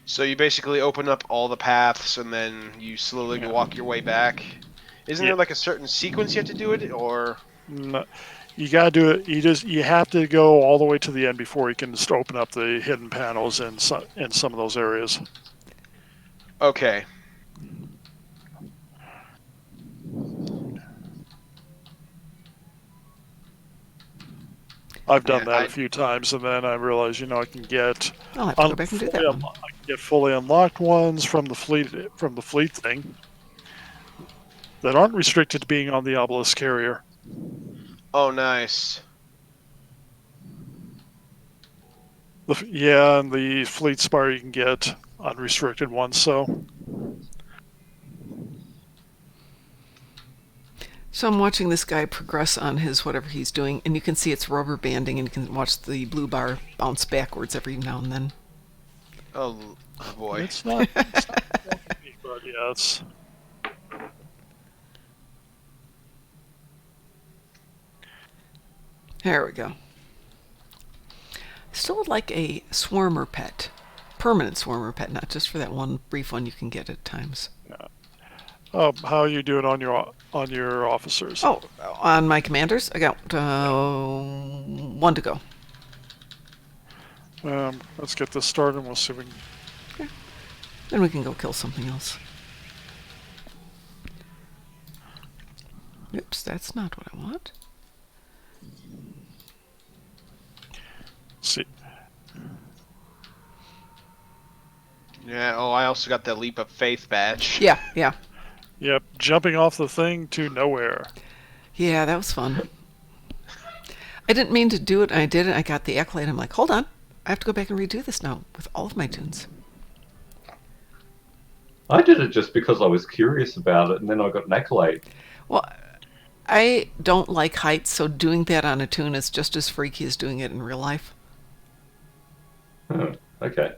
So you basically open up all the paths, and then you slowly walk your way back. Isn't there like a certain sequence you have to do it, or? No, you gotta do it. You have to go all the way to the end before you can just open up the hidden panels in some of those areas. Okay. I've done that a few times, and then I realized, I can get. I'll have to go back and do that one. I can get fully unlocked ones from the fleet thing that aren't restricted to being on the obelisk carrier. Oh, nice. And the fleet spire you can get unrestricted ones. So I'm watching this guy progress on his whatever he's doing, and you can see it's rubber banding, and you can watch the blue bar bounce backwards every now and then. Oh boy. It's not. It's not but yeah, it's. There we go. Still would like a swarmer pet. permanent swarmer pet, not just for that one brief one you can get at times. How are you doing on your officers? Oh, on my commanders, I got 1 to go. Let's get this started and we'll see if we can... Then we can go kill something else. Oops, that's not what I want. see. Yeah. Oh, I also got the leap of faith badge. Yeah. Yep, jumping off the thing to nowhere. Yeah, that was fun. I didn't mean to do it, and I did it. I got the accolade. I'm like, hold on. I have to go back and redo this now with all of my tunes. I did it just because I was curious about it, and then I got an accolade. Well, I don't like heights, so doing that on a tune is just as freaky as doing it in real life. Oh, okay.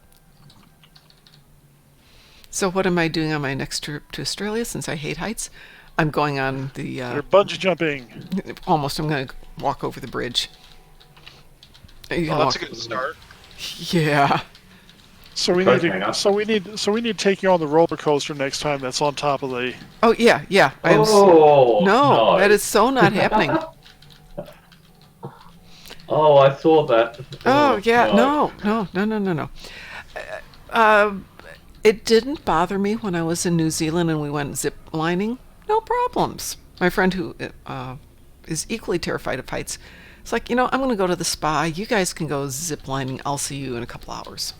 So what am I doing on my next trip to Australia since I hate heights? I'm going on the... You're bungee jumping. Almost. I'm going to walk over the bridge. That's a good start. Yeah. So we need to take you on the roller coaster next time. That's on top of the. Oh yeah. No, that is so not happening. Oh, I saw that. Oh yeah, no. It didn't bother me when I was in New Zealand and we went zip lining. No problems. My friend who is equally terrified of heights, it's like, I'm going to go to the spa. You guys can go zip lining. I'll see you in a couple hours.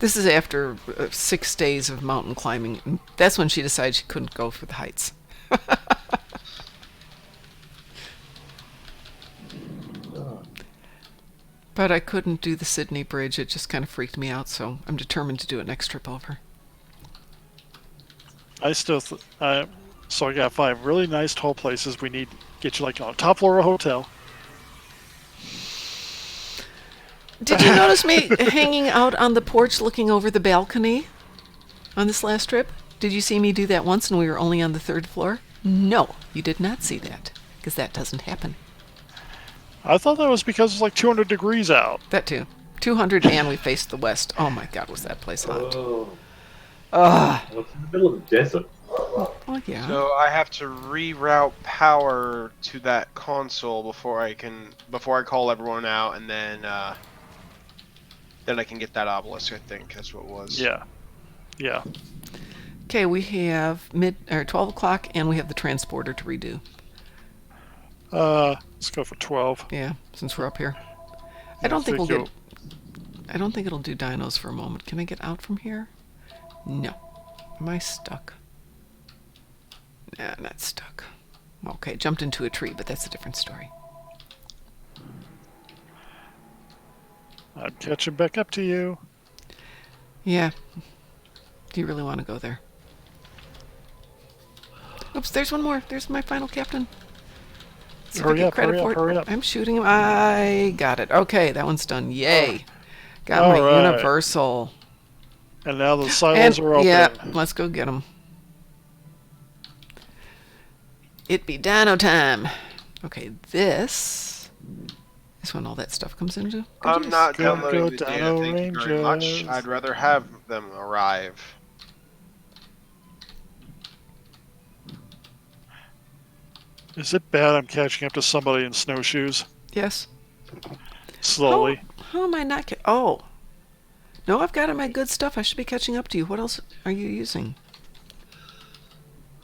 This is after 6 days of mountain climbing. That's when she decided she couldn't go for the heights. But I couldn't do the Sydney Bridge. It just kind of freaked me out, so I'm determined to do it next trip over. So I got 5 really nice tall places. We need to get you like on top floor of a hotel. Did you notice me hanging out on the porch looking over the balcony on this last trip? Did you see me do that once and we were only on the 3rd floor? No, you did not see that, because that doesn't happen. I thought that was because it's like 200 degrees out. That too. 200 and we faced the west. Oh my God, was that place hot. Well, it's in the middle of the desert. Oh yeah. So I have to reroute power to that console before I call everyone out, and then I can get that obelisk. I think that's what it was. Yeah. Okay, we have 12 o'clock and we have the transporter to redo. Let's go for 12. Yeah, since we're up here. I don't think it'll do dinos for a moment. Can I get out from here? No. Am I stuck? Nah, not stuck. Okay, jumped into a tree, but that's a different story. I'm catching back up to you. Yeah. Do you really want to go there? Oops, there's one more. There's my final captain. Hurry up. I'm shooting him. I got it. Okay, that one's done. Yay. Got All my right. universal. And now the silos are open. Yeah, let's go get them. It be dino time. Okay, this is when all that stuff comes into. I'm not downloading the Dino data. Thank you very much. Rangers. I'd rather have them arrive. Is it bad I'm catching up to somebody in snowshoes? Yes. Slowly. How am I not? Oh. No, I've got my good stuff. I should be catching up to you. What else are you using?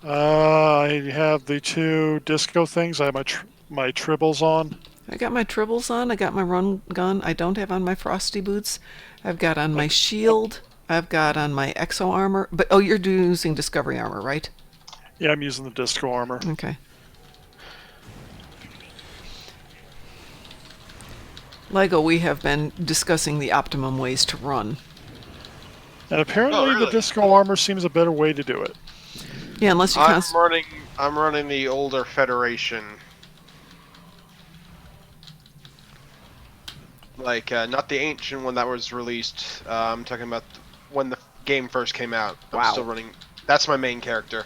I have the 2 disco things. I have my tribbles on. I got my tribbles on. I got my run gun. I don't have on my frosty boots. I've got on my shield. I've got on my exo armor. But you're using discovery armor, right? Yeah, I'm using the disco armor. Okay. Lego, we have been discussing the optimum ways to run. And apparently the disco armor seems a better way to do it. Yeah, unless you I'm running the older Federation. Like, not the ancient one that was released. I'm talking about when the game first came out. I'm still running. That's my main character.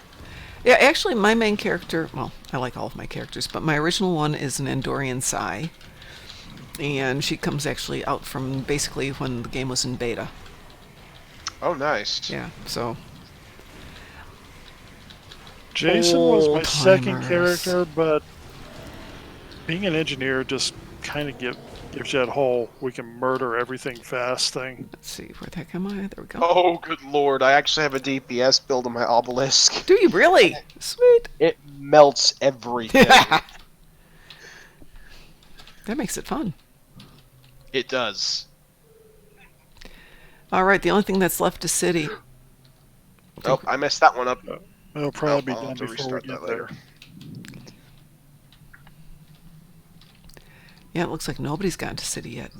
Yeah, actually, my main character, well, I like all of my characters, but my original one is an Andorian Psy. And she comes actually out from basically when the game was in beta. Oh, nice. Yeah, so Jason was my second Old-timers. character, but being an engineer just kind of gives you that whole we can murder everything fast thing. let's see, where the heck am I? There we go. Oh, good lord. I actually have a DPS build on my obelisk. Do you really? Sweet. It melts everything. That makes it fun. It does. All right, the only thing that's left is city. Oh, I messed that one up. It'll probably I'll be have done to before we restart get that there. later. Yeah, it looks like nobody's gotten to city yet.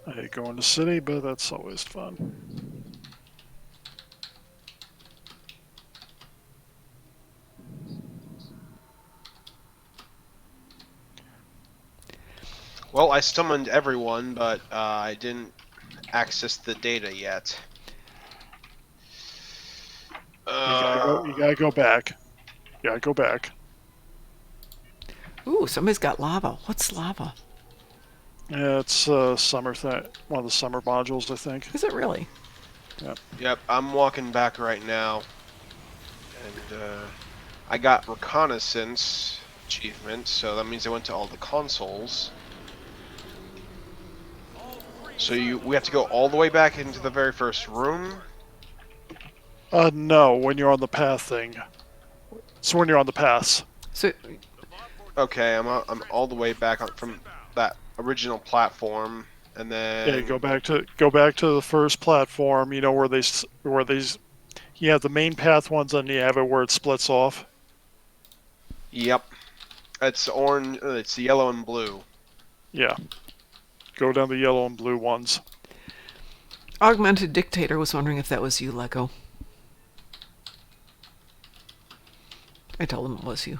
I hate going to city, but that's always fun. Well, I summoned everyone, but I didn't access the data yet. You gotta go back. You gotta go back. Ooh, somebody's got lava. What's lava? Yeah, it's summer thing. One of the summer modules, I think. Is it really? Yep, I'm walking back right now. And I got reconnaissance achievement, so that means I went to all the consoles. So we have to go all the way back into the very first room? No, when you're on the path thing. So when you're on the paths. So, Okay, I'm all the way back from that original platform, and then Yeah, go back to the first platform. You know where you have the main path ones, and you have it where it splits off. Yep, it's orange. It's the yellow and blue. Yeah, go down the yellow and blue ones. Augmented Dictator was wondering if that was you, Lego. I told him it was you.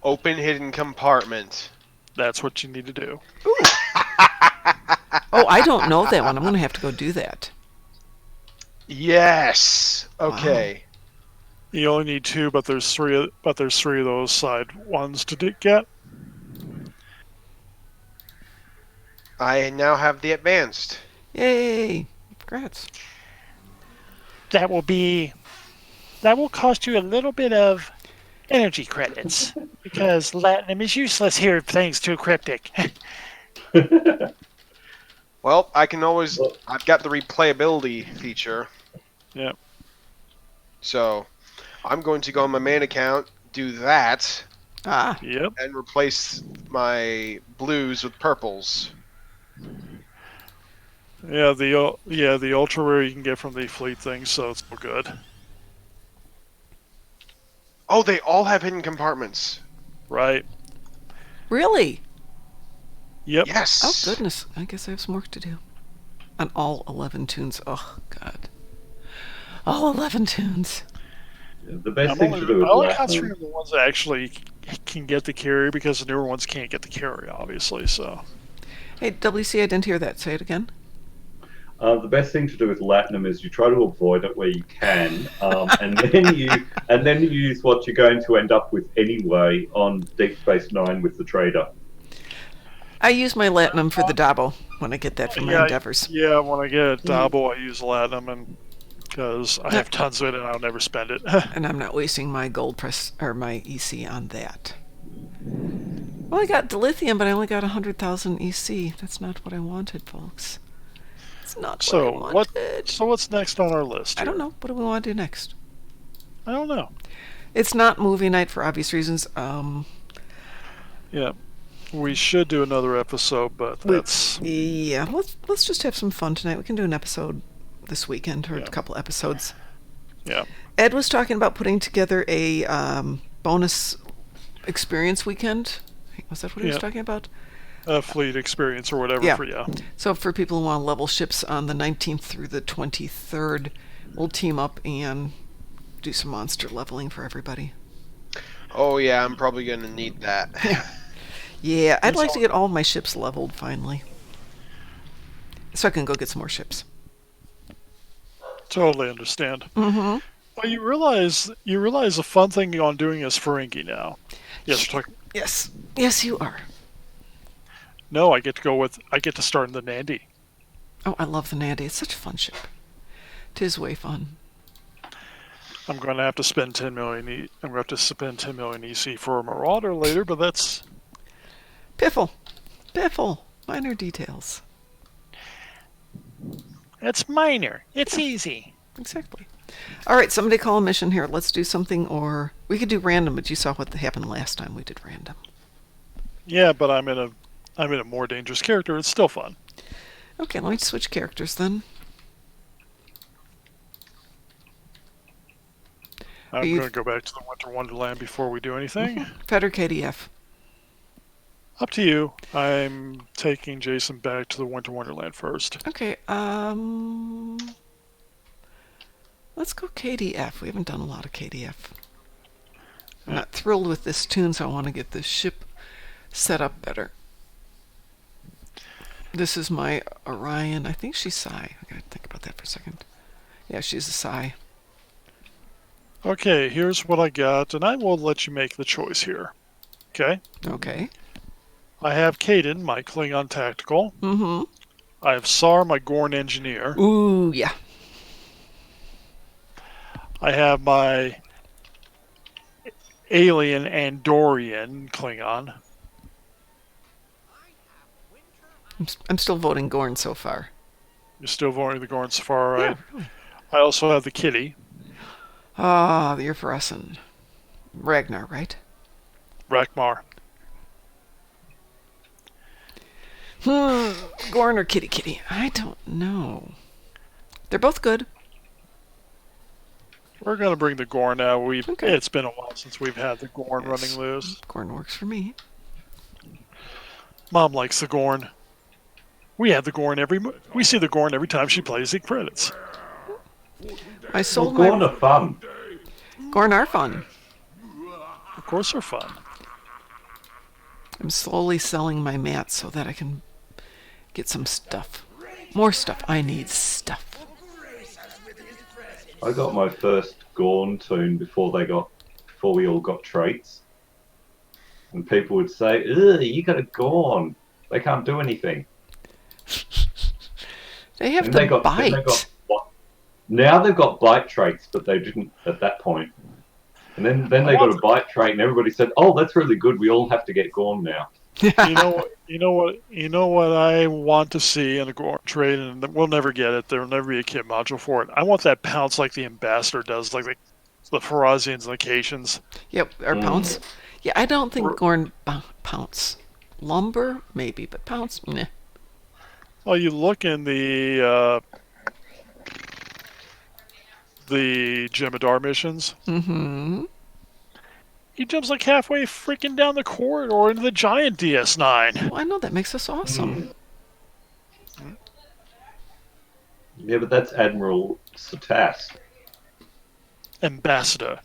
Open hidden compartment. That's what you need to do. Oh, I don't know that one. I'm going to have to go do that. Yes. Okay. You only need 2, but there's 3. But there's 3 of those side ones to get. I now have the advanced. Yay! Congrats. That will cost you a little bit of energy credits because Latinum is useless here if things too cryptic. Well, I can always. I've got the replayability feature. Yeah. So, I'm going to go on my main account, do that, Yep. and replace my blues with purples. Yeah, the ultra rare you can get from the fleet thing, so it's all good. Oh, they all have hidden compartments. Right. Really? Yep. Yes. Oh, goodness. I guess I have some work to do. On all 11 tunes. Oh, God. All 11 tunes. The best thing to do I only is concentrate on the ones that actually can get the carry because the newer ones can't get the carry, obviously. So. Hey, WC, I didn't hear that. Say it again. the best thing to do with Latinum is you try to avoid it where you can, and then you use what you're going to end up with anyway on Deep Space Nine with the trader. I use my Latinum for the Dabo when I get that from my endeavors. Yeah, when I get a Dabo, I use Latinum, and because I have tons of it and I'll never spend it. And I'm not wasting my gold press or my EC on that. Well, I got dilithium, but I only got 100,000 EC. That's not what I wanted, folks. It's not what I wanted. So what's next on our list? I don't here? know. What do we want to do next? I don't know. It's not movie night for obvious reasons. Yeah, we should do another episode, but that's Yeah, let's just have some fun tonight. We can do an episode this weekend or a couple episodes. yeah. Ed was talking about putting together a bonus experience weekend. Was that what he was talking about? A fleet experience or whatever Yeah. for you. So for people who want to level ships on the 19th through the 23rd, we'll team up and do some monster leveling for everybody. Oh yeah, I'm probably gonna need that. Yeah, I'd like to get all of my ships leveled finally, so I can go get some more ships. Totally understand. Mm-hmm. Well, you realize the fun thing on doing is Ferengi now. Yes, we're talking. Yes. Yes, you are. No, I get to start in the Nandi. Oh, I love the Nandy. It's such a fun ship. 'Tis way fun. I'm going to have to spend 10 million. I'm going to have to spend 10 million EC for a Marauder later, but that's Piffle. Piffle. Minor details. minor. It's easy. Exactly. All right, somebody call a mission here. Let's do something, or we could do random, but you saw what happened last time we did random. Yeah, but I'm in a more dangerous character. It's still fun. Okay, let me switch characters then. I'm you- going to go back to the Winter Wonderland before we do anything. Fed or KDF? Up to you. I'm taking Jason back to the Winter Wonderland first. Okay, let's go KDF. We haven't done a lot of KDF. I'm not thrilled with this tune, so I want to get this ship set up better. This is my Orion. I think she's Psi. I gotta think about that for a second. Yeah, she's a Psi. Okay, here's what I got, and I will let you make the choice here. Okay? Okay. I have Kaden, my Klingon Tactical. Mm-hmm. I have Sar, my Gorn Engineer. Ooh, yeah. I have my Alien Andorian Klingon. I'm still voting Gorn so far. You're still voting the Gorn Safar, right? Yeah. I also have the Kitty, Ah, the Urfaressen. Ragnar, right? Rakmar. Gorn or Kitty? I don't know. They're both good. We're going to bring the Gorn out. Okay. It's been a while since we've had the Gorn Yes. running loose. Gorn works for me. Mom likes the Gorn. We have the Gorn we see the Gorn every time she plays the credits. I sold Gorn my... are fun. Gorn are fun. Of course they're fun. I'm slowly selling my mats so that I can get some stuff. More stuff. I need stuff. I got my first Gorn tune before we all got traits. And people would say, "Ugh, you got a Gorn. They can't do anything." They have And the then bite. now they've got bite traits, but they didn't at that point. And then they got a bite trait, and everybody said, "Oh, that's really good. We all have to get Gorn now." You know what I want to see in a Gorn trade, and we'll never get it. There will never be a kit module for it. I want that pounce like the Ambassador does, like the Farazians and the Cations. Yep, or pounce. Yeah, I don't think Gorn pounce. Lumber, maybe, but pounce, meh. Well, you look in the Jemadar missions. Mm-hmm. He jumps like halfway freaking down the corridor into the giant DS9. Well, I know that makes us awesome. Yeah, but that's Admiral Satas. Ambassador.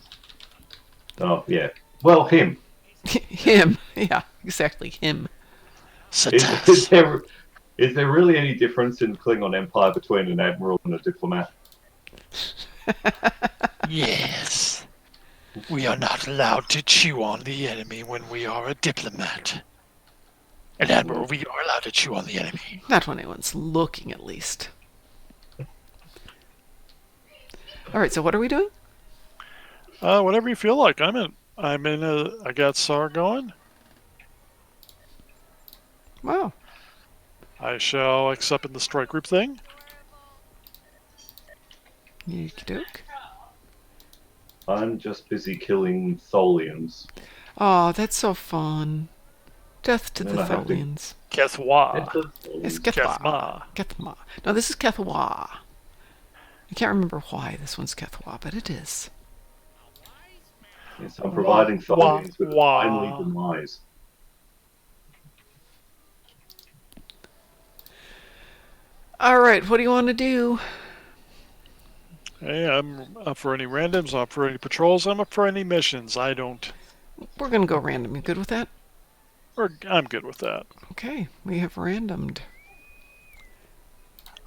Oh, yeah. Well, him. Him. Yeah, exactly, him. Is there really any difference in Klingon Empire between an admiral and a diplomat? Yes. We are not allowed to chew on the enemy when we are a diplomat. And Admiral, we are allowed to chew on the enemy. Not when anyone's looking, at least. All right, so what are we doing? Whatever you feel like. I got SAR going. Wow. I shall accept in the strike group thing. Okie doke. I'm just busy killing Tholians. Oh, that's so fun. Death to the Then I have to- Tholians. Kethwa. It's Kethma. Kethwa. Kethma. No, this is Kethwa. I can't remember why this one's Kethwa, but it is. Yes, I'm providing Tholians with a Wah. timely demise. All right, what do you want to do? Hey, I'm up for any randoms, I'm up for any patrols, I'm up for any missions. We're going to go random. You good with that? I'm good with that. Okay, we have randomed.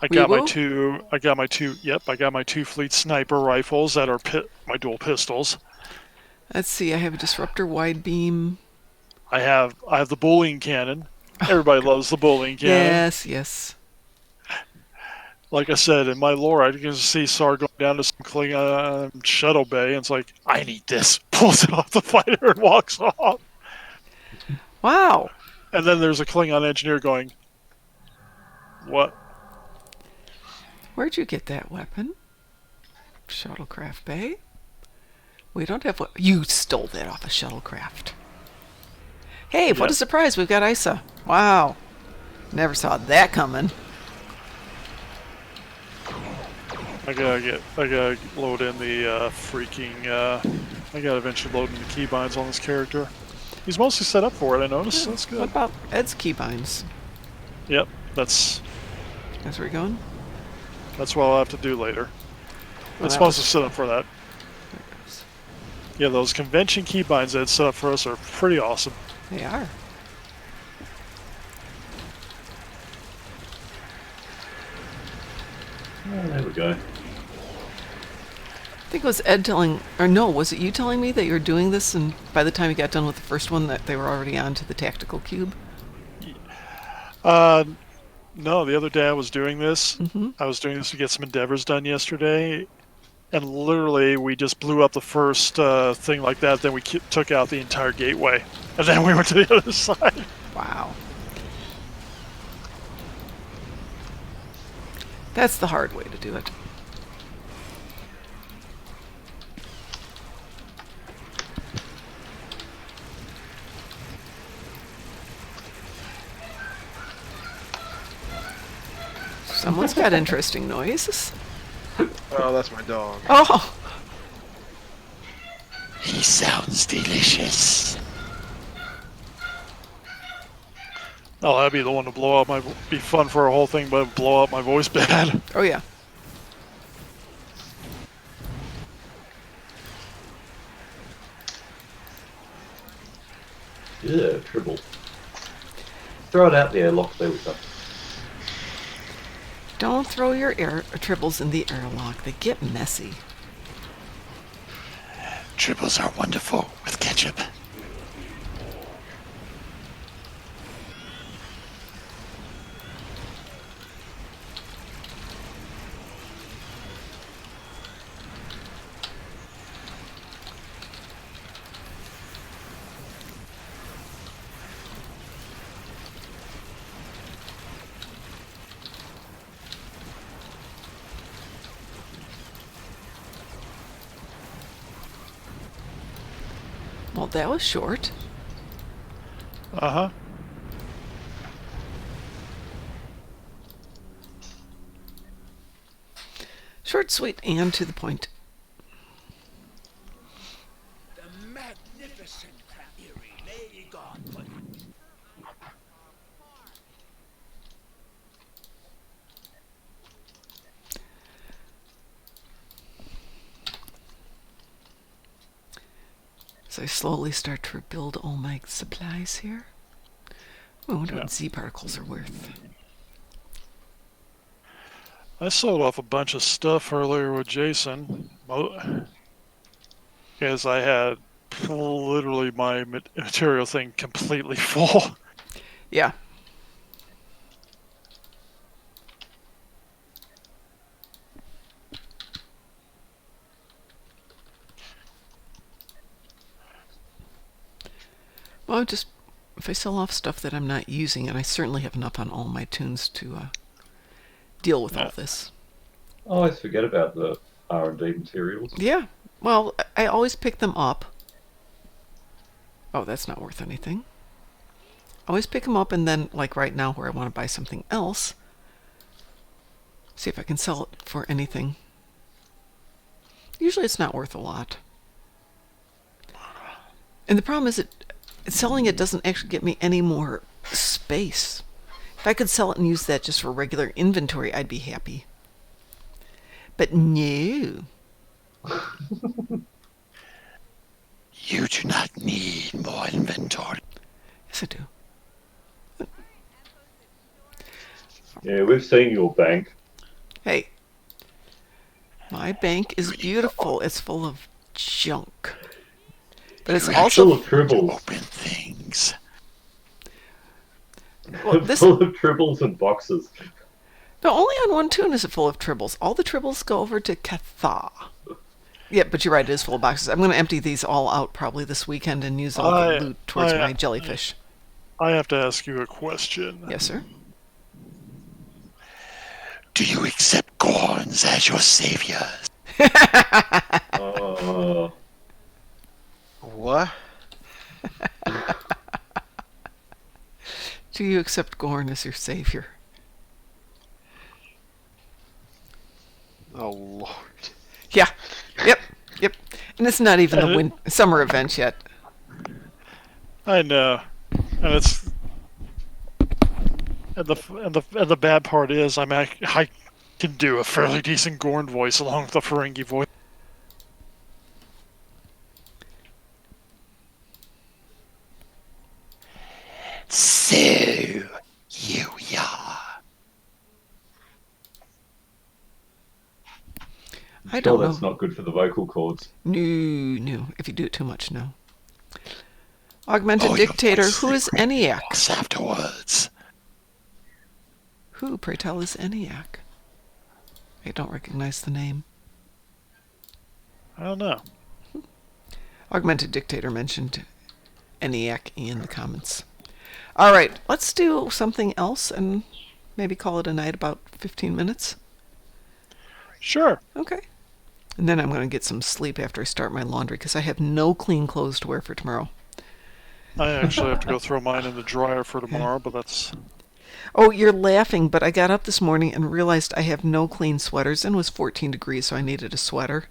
I Wee got my woo? two. I got my two. Yep, I got my two fleet sniper rifles that are my dual pistols. Let's see. I have a disruptor wide beam. I have the bullying cannon. Everybody loves the bullying cannon. Yes, yes. Like I said, in my lore, I can see Sar going down to some Klingon shuttle bay, and it's like, I need this. Pulls it off the fighter and walks off. Wow. And then there's a Klingon engineer going, what? Where'd you get that weapon? Shuttlecraft Bay? We don't have what you stole that off a shuttlecraft. Hey, what Yep. a surprise, we've got Isa. Wow. Never saw that coming. I gotta load in the I gotta eventually load in the keybinds on this character. He's mostly set up for it, I noticed. That's good. What about Ed's keybinds? Yep, that's That's where you're going? what I'll have to do later. Well, It's that supposed was- to set up for that. Yeah, those convention keybinds that set up for us are pretty awesome. They are. Oh, there we go. I think it was Ed telling, or no, was it you telling me that you were doing this, and by the time you got done with the first one, that they were already on to the tactical cube? No, the other day I was doing this. Mm-hmm. I was doing this to get some endeavors done yesterday, and literally we just blew up the first thing like that. Then we took out the entire gateway, and then we went to the other side. Wow. That's the hard way to do it. Someone's got interesting noises. Oh, that's my dog. Oh! He sounds delicious. Oh, that'd be the one to blow up be fun for a whole thing, but blow up my voice bad. Oh, yeah. Yeah, triple. Throw it out there, lock there with something. Don't throw your tribbles in the airlock. They get messy. Triples are wonderful with ketchup. Well, that was short. Uh-huh. Short, sweet, and to the point. The magnificent Erie, may God put So I slowly start to rebuild all my supplies here. I wonder Yeah. what Z particles are worth. I sold off a bunch of stuff earlier with Jason. Because I had literally my material thing completely full. Yeah. Well, if I sell off stuff that I'm not using, and I certainly have enough on all my tunes to deal with all Yeah. this. I always forget about the R&D materials. Yeah. Well, I always pick them up. Oh, that's not worth anything. Always pick them up, and then, like right now where I want to buy something else, see if I can sell it for anything. Usually it's not worth a lot. And the problem is selling it doesn't actually get me any more space. If I could sell it and use that just for regular inventory, I'd be happy. But no. You do not need more inventory. Yes, I do. Yeah, we've seen your bank. Hey, my bank is beautiful. It's full of junk. But it's Full also of tribbles. Open things. well, this Full of tribbles and boxes. no, only on one tune is it full of tribbles. All the tribbles go over to Catha. Yeah, but you're right, it is full of boxes. I'm going to empty these all out probably this weekend and use all the loot towards my jellyfish. I have to ask you a question. Yes, sir. Do you accept Gorns as your saviors? What? Do you accept Gorn as your savior? Oh, Lord. Yeah. Yep. And it's not even the summer event yet. I know, and it's and the bad part is I can do a fairly decent Gorn voice along with the Ferengi voice. So here we are. I don't know. That's not good for the vocal cords. No. If you do it too much, no. Augmented Dictator, who is ENIAC? Afterwards. Who, pray tell, is ENIAC? I don't recognize the name. I don't know. Augmented Dictator mentioned ENIAC in the comments. All right, let's do something else and maybe call it a night, about 15 minutes. Sure. Okay. And then I'm going to get some sleep after I start my laundry because I have no clean clothes to wear for tomorrow. I actually have to go throw mine in the dryer for tomorrow, but that's... Oh, you're laughing, but I got up this morning and realized I have no clean sweaters, and it was 14 degrees, so I needed a sweater.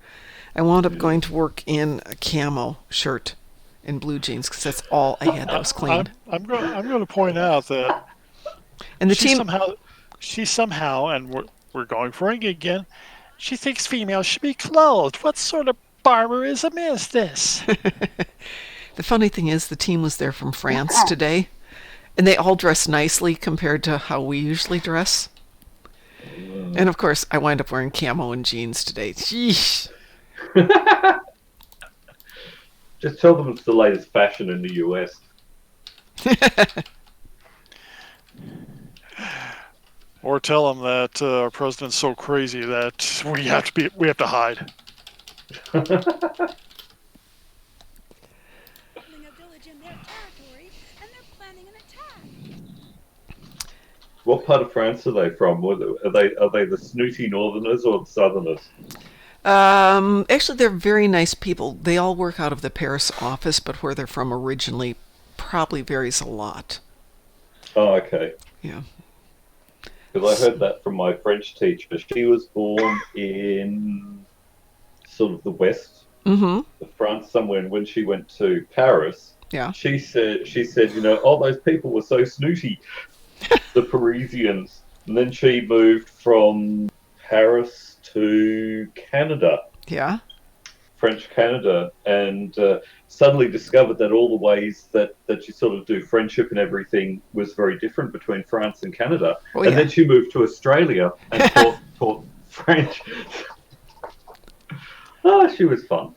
I wound up going to work in a camo shirt and blue jeans because that's all I had that was clean. I'm going to point out that And the she team somehow, and we're going for it again, she thinks females should be clothed. What sort of barbarism is this? The funny thing is the team was there from France today, and they all dress nicely compared to how we usually dress. And of course, I wind up wearing camo and jeans today. Sheesh. Just tell them it's the latest fashion in the US. Or tell them that our president's so crazy that we have to hide. A village in their territory, and they're planning an attack. What part of France are they from? Are they the snooty northerners or the southerners? Actually, they're very nice people. They all work out of the Paris office, but where they're from originally probably varies a lot. Oh, okay. Yeah. Because I heard that from my French teacher. She was born in sort of the west of France somewhere, and when she went to Paris, Yeah. she said, all those people were so snooty, the Parisians. And then she moved from Paris to Canada. Yeah. French Canada, and suddenly discovered that all the ways that you sort of do friendship and everything was very different between France and Canada. Oh, and yeah. then she moved to Australia and taught French. Oh, she was fun.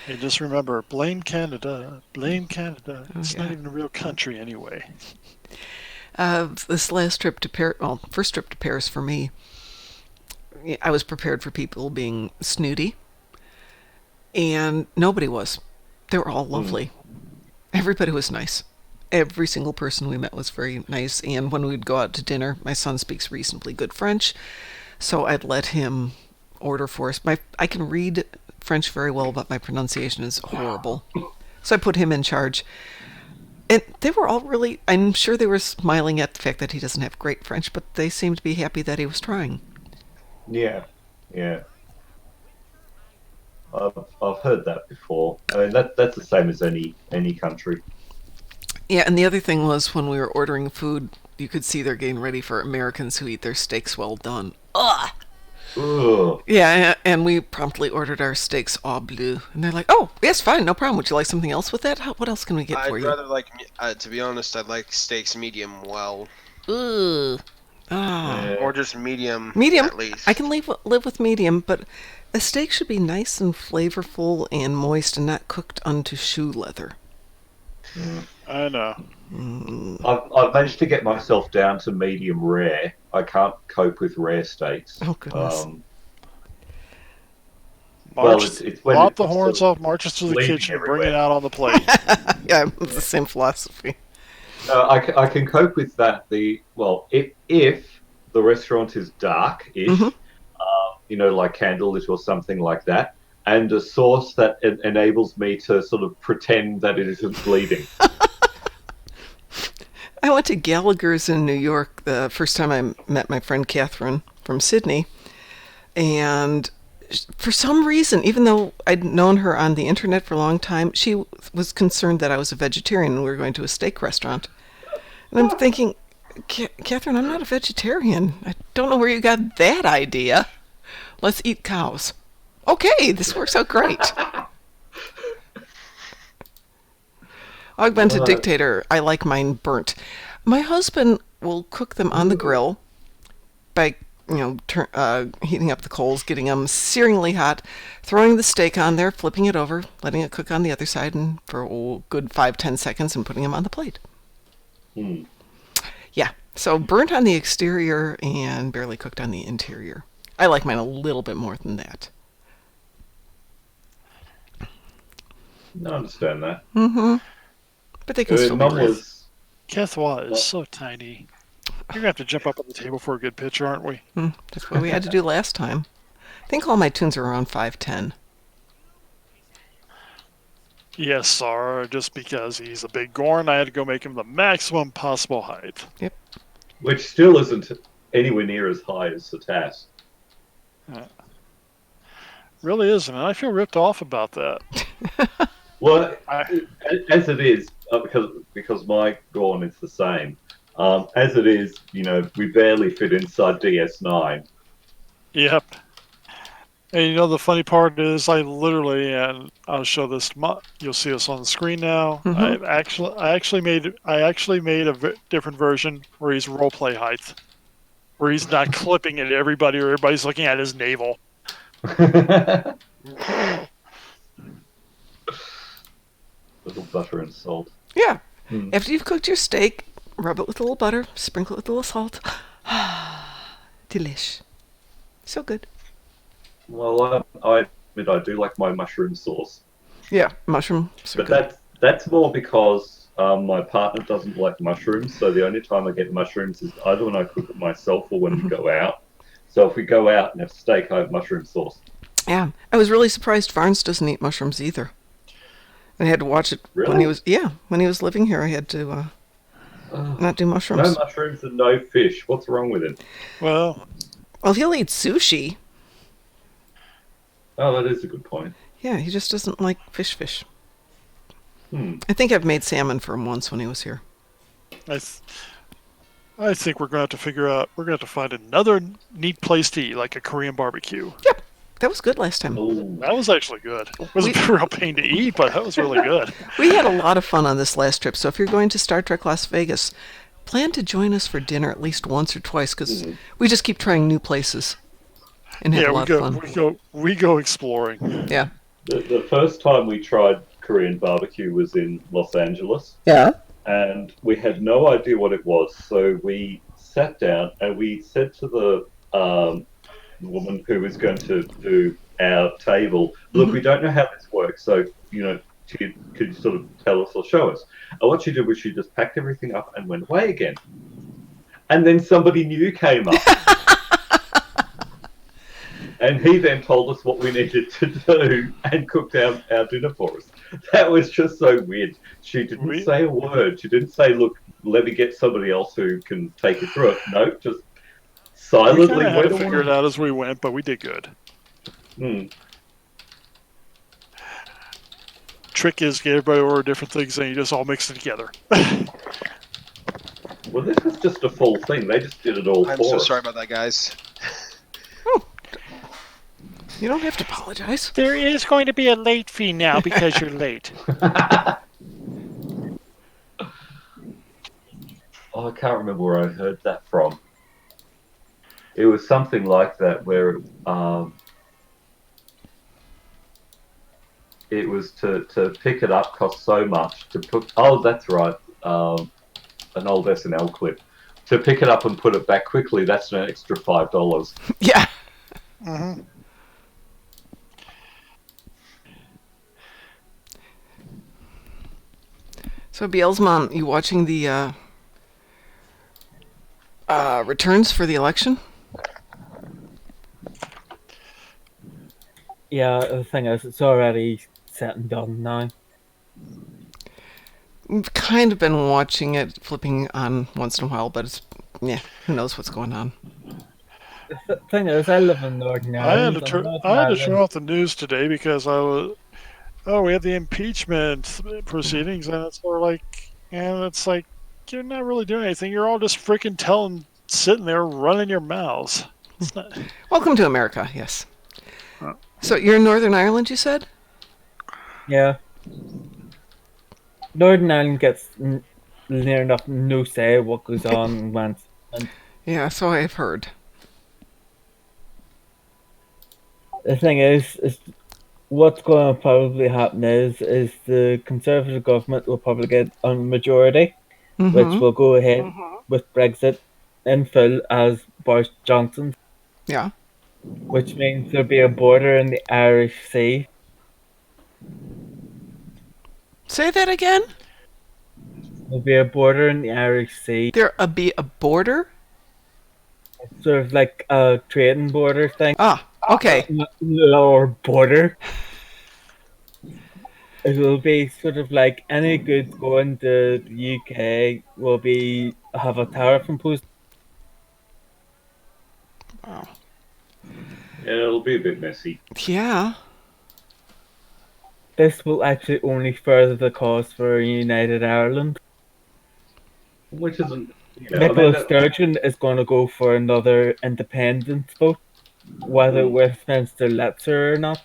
And just remember, blame Canada. Blame Canada. It's yeah. not even a real country anyway. This last trip to Paris, well, first trip to Paris for me, I was prepared for people being snooty. And nobody was. They were all lovely. Everybody was nice. Every single person we met was very nice. And when we'd go out to dinner, my son speaks reasonably good French, so I'd let him order for us. I can read French very well, but my pronunciation is horrible. So I put him in charge. And they were all really, I'm sure they were smiling at the fact that he doesn't have great French, but they seemed to be happy that he was trying. Yeah. I've heard that before. I mean, that's the same as any country. Yeah, and the other thing was when we were ordering food, you could see they're getting ready for Americans who eat their steaks well done. Ugh! Ugh. Yeah, and we promptly ordered our steaks au bleu. And they're like, oh, yes, fine, no problem. Would you like something else with that? What else can we get for you? I'd rather to be honest, I'd like steaks medium well. Ugh. Ah, Or just medium. medium. At least. I can live with medium, but a steak should be nice and flavorful and moist and not cooked unto shoe leather. I know. I've managed to get myself down to medium rare. I can't cope with rare steaks. Oh, goodness. It's when Lop it's the horns sort off, marches to the bleeding kitchen, and bring it everywhere. out on the plate. Yeah, it's the same philosophy. I can cope with that. If the restaurant is dark-ish, like candlelit or something like that, and a sauce that enables me to sort of pretend that it isn't bleeding. I went to Gallagher's in New York the first time I met my friend Catherine from Sydney. And for some reason, even though I'd known her on the internet for a long time, she was concerned that I was a vegetarian and we were going to a steak restaurant. And I'm thinking, Catherine, I'm not a vegetarian. I don't know where you got that idea. Let's eat cows. Okay, this works out great. Augmented dictator, I like mine burnt. My husband will cook them on the grill by, heating up the coals, getting them searingly hot, throwing the steak on there, flipping it over, letting it cook on the other side and for a good 5-10 seconds and putting them on the plate. Yeah, so burnt on the exterior and barely cooked on the interior. I like mine a little bit more than that. I understand that. But they can still be Mum rare. was Kethwa is so tiny. You're going to have to jump up on the table for a good picture, aren't we? That's what we had to do last time. I think all my tunes are around 5'10". Yes, sir. Just because he's a big Gorn, I had to go make him the maximum possible height. Yep. which still isn't anywhere near as high as Satas. Really isn't. And I feel ripped off about that. Well, as it is, because my Gorn is the same. As it is, we barely fit inside DS9. Yep. And the funny part is, I literally, and I'll show this. You'll see us on the screen now. Mm-hmm. I actually made a different version where he's roleplay height, where he's not clipping at everybody, or everybody's looking at his navel. Little butter and salt. Yeah. After you've cooked your steak, rub it with a little butter, sprinkle it with a little salt. Delish. So good. Well, I admit I do like my mushroom sauce. Yeah, mushroom. So But good. that's more because my partner doesn't like mushrooms, so the only time I get mushrooms is either when I cook it myself or when we go out. So if we go out and have steak, I have mushroom sauce. Yeah. I was really surprised Varnes doesn't eat mushrooms either. I had to watch it when Really? when he was living here. I had to not do No mushrooms. mushrooms and no fish. What's wrong with him? Well, He'll eat sushi. Oh, that is a good point. Yeah, he just doesn't like fish. Hmm. I think I've made salmon for him once when he was here. I think we're going to have to figure out. We're going to have to find another neat place to eat, like a Korean barbecue. Yep, that was good last time. Ooh. That was actually good. It was a real pain to eat, but that was really good. We had a lot of fun on this last trip, so if you're going to Star Trek Las Vegas, plan to join us for dinner at least once or twice, because we just keep trying new places and have a lot of fun. We go exploring. Yeah. The first time we tried Korean barbecue was in Los Angeles. Yeah. And we had no idea what it was. So we sat down and we said to the woman who was going to do our table, look, we don't know how this works. So, could you sort of tell us or show us? And what she did was she just packed everything up and went away again. And then somebody new came up. And he then told us what we needed to do and cooked our dinner for us. That was just so weird. She didn't say a word. She didn't say, look, let me get somebody else who can take you through it. No, just silently We kind of had went to figure it away. out as we went, but we did good. Trick is get everybody order different things and you just all mix it together. Well, this was just a full thing. They just did it all I'm for so us. sorry about that, guys. You don't have to apologize. There is going to be a late fee now because you're late. Oh, I can't remember where I heard that from. It was something like that where it was to pick it up cost so much to put. Oh, that's right. An old SNL clip. To pick it up and put it back quickly, that's an extra $5. Yeah. Mm-hmm. So, Biel's you watching the returns for the election? Yeah, the thing is, it's already set and done now. We've kind of been watching it, flipping on once in a while, but it's, who knows what's going on. The thing is, I live in Northern Ireland. I had to turn off the news today because we had the impeachment proceedings, and it's like, you're not really doing anything. You're all just freaking sitting there running your mouths. It's not... Welcome to America, yes. So you're in Northern Ireland, you said? Yeah. Northern Ireland gets near enough no say what goes on when. Yeah, so I've heard. The thing is what's going to probably happen is the Conservative government will probably get a majority, which will go ahead with Brexit in full as Boris Johnson. Yeah. Which means there'll be a border in the Irish Sea. Say that again? There'll be a border in the Irish Sea. There'll be a border? Sort of like a trading border thing. Ah, okay. Lower border. It will be sort of like any goods going to the UK will have a tariff imposed. Wow. Yeah, it'll be a bit messy. Yeah. This will actually only further the cause for United Ireland. Which isn't... Nicola Sturgeon is going to go for another independence vote, whether Westminster lets her or not.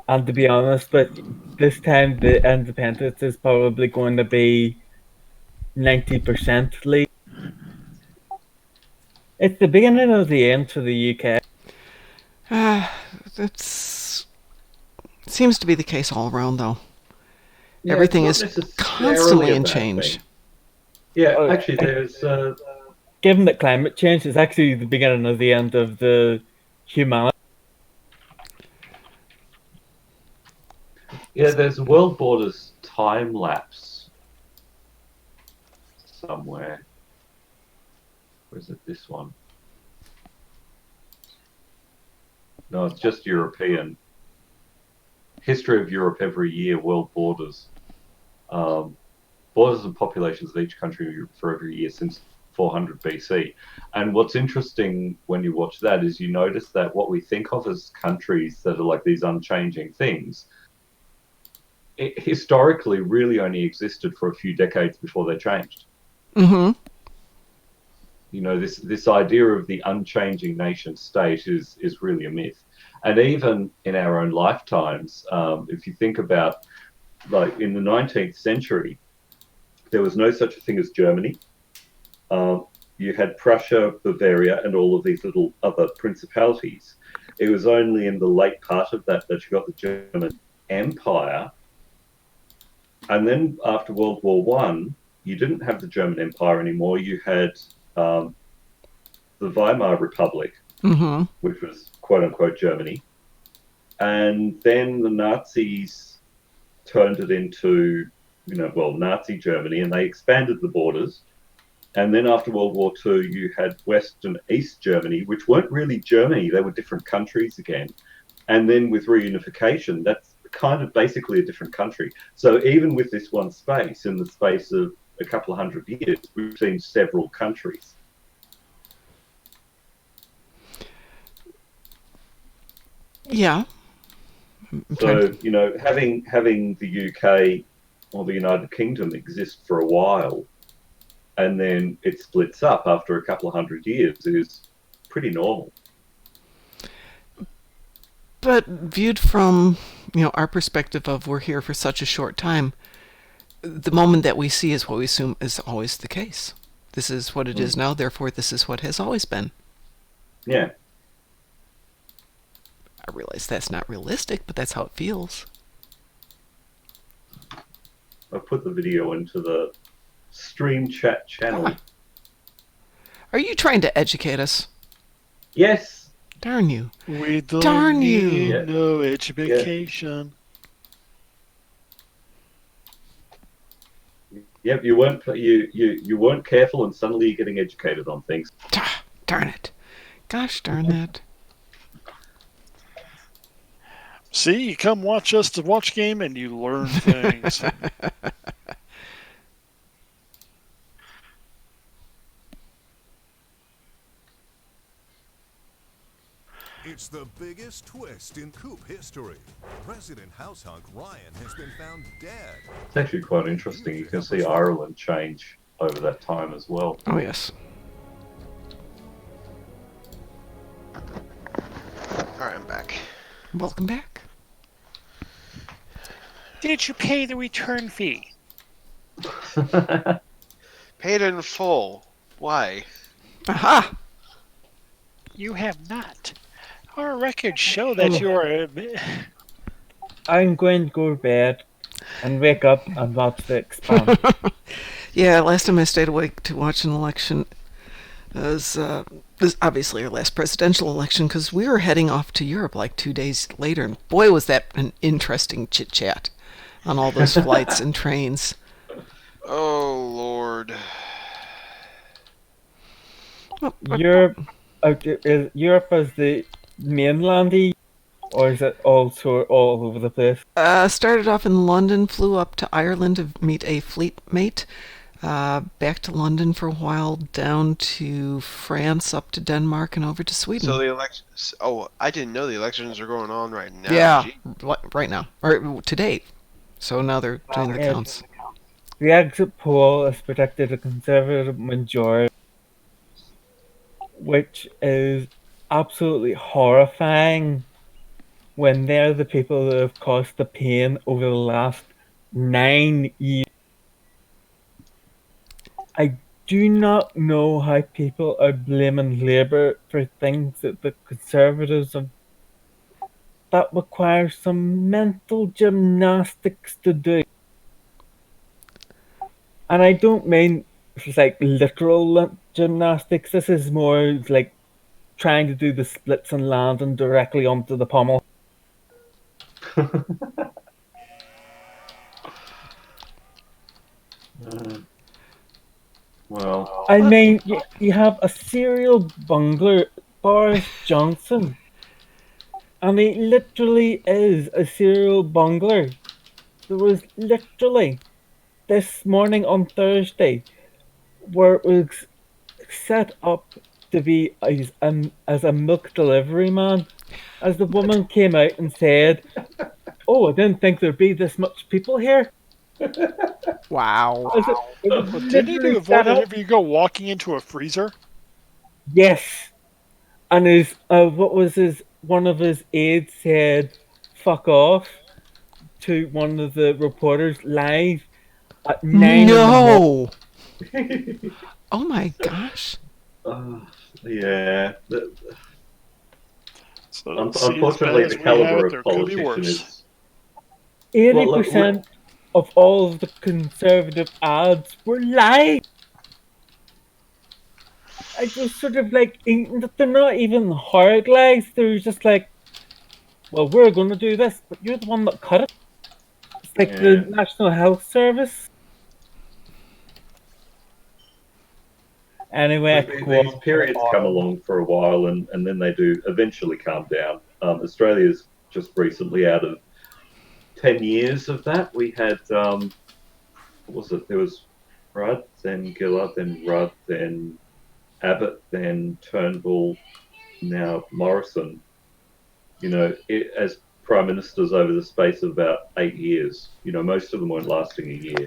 And to be honest, but this time the independence is probably going to be 90% lead. It's the beginning of the end for the UK. That seems to be the case all around, though. Yeah, everything is constantly in change. Thing. Yeah, actually, there's... Given that climate change is actually the beginning of the end of the humanity. Yeah, there's a World Borders time lapse somewhere. Or is it this one? No, it's just European. History of Europe every year, World Borders. Borders and populations of each country for every year since 400 BC. And what's interesting when you watch that is you notice that what we think of as countries that are like these unchanging things, it historically really only existed for a few decades before they changed. Mm-hmm. You know, this idea of the unchanging nation state is really a myth. And even in our own lifetimes, if you think about, like, in the 19th century, there was no such a thing as Germany. You had Prussia, Bavaria, and all of these little other principalities. It was only in the late part of that you got the German Empire. And then after World War One, you didn't have the German Empire anymore. You had the Weimar Republic, which was quote-unquote Germany. And then the Nazis turned it into, Nazi Germany, and they expanded the borders. And then after World War II, you had West and East Germany, which weren't really Germany. They were different countries again. And then with reunification, that's kind of basically a different country. So even with this one space, in the space of a couple of hundred years, we've seen several countries. Yeah. So, having the UK or the United Kingdom exist for a while and then it splits up after a couple of hundred years is pretty normal. But viewed from, our perspective of we're here for such a short time, the moment that we see is what we assume is always the case. This is what it is now, therefore this is what has always been. Yeah. I realize that's not realistic, but that's how it feels. I put the video into the stream chat channel. Are you trying to educate us? Yes. Darn you. We don't Darn you. need no education. Yep, you weren't careful, and suddenly you're getting educated on things. Darn it. Gosh darn that. See, you come watch us to watch game and you learn things. It's the biggest twist in coup history. President House Hunk Ryan has been found dead. It's actually quite interesting. You can see Ireland change over that time as well. Oh, yes. Alright, I'm back. Welcome back. Did you pay the return fee? Paid in full. Why? Aha! You have not. Our records show that you are... I'm going to go to bed and wake up and watch the expand. Yeah, last time I stayed awake to watch an election was this obviously our last presidential election, because we were heading off to Europe like 2 days later, and boy was that an interesting chit-chat on all those flights and trains. Oh, Lord. Europe is the mainland, or is it also all over the place? Started off in London, flew up to Ireland to meet a fleet mate, back to London for a while, down to France, up to Denmark, and over to Sweden. So the elections... Oh, I didn't know the elections are going on right now. Yeah, Gee. right now. Or today. So now they're doing the counts. The exit poll is predicted a Conservative majority, which is absolutely horrifying when they're the people that have caused the pain over the last 9 years. I do not know how people are blaming Labour for things that the Conservatives have. That requires some mental gymnastics to do. And I don't mean like literal gymnastics. This is more like trying to do the splits and landing directly onto the pommel. Well, I mean, you have a serial bungler, Boris Johnson, and he literally is a serial bungler. There was literally this morning on Thursday where it was set up to be as a milk delivery man, as the woman came out and said, "Oh, I didn't think there'd be this much people here." Wow. Didn't he do a vote whenever you go walking into a freezer? Yes. And one of his aides said, "Fuck off," to one of the reporters live at 9 No! Oh my gosh. Yeah. So, Unfortunately, the caliber of politician is... 80% of all of the Conservative ads were live. I just sort of like, they're not even hard lies. They're just like, well, we're going to do this, but you're the one that cut it. It's like the National Health Service. Anyway, these periods come along for a while, and then they do eventually calm down. Australia's just recently out of 10 years of that. We had, what was it? There was Rudd, then Gillard, then Rudd, then Abbott, then Turnbull, now Morrison. You know, as prime ministers over the space of about 8 years. You know, most of them weren't lasting a year.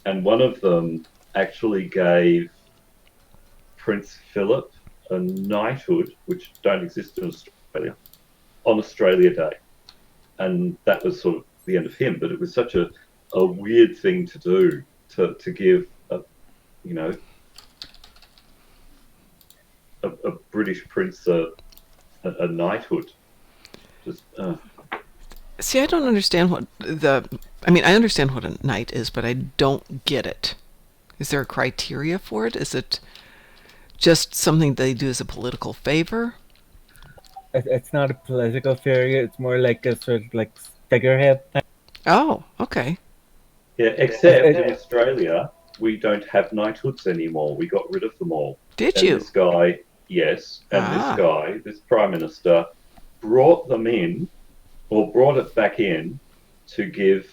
And one of them actually gave Prince Philip a knighthood, which don't exist in Australia, on Australia Day. And that was sort of the end of him. But it was such a weird thing to do, to give, a British prince a knighthood. Just See, I don't understand what I understand what a knight is, but I don't get it. Is there a criteria for it? Is it just something they do as a political favor? It's not a political figure. It's more like a sort of like figurehead thing. Oh, okay. yeah. Except in Australia, we don't have knighthoods anymore. We got rid of them all. Did And you? This guy, yes, and this prime minister, brought them in, or brought it back in, to give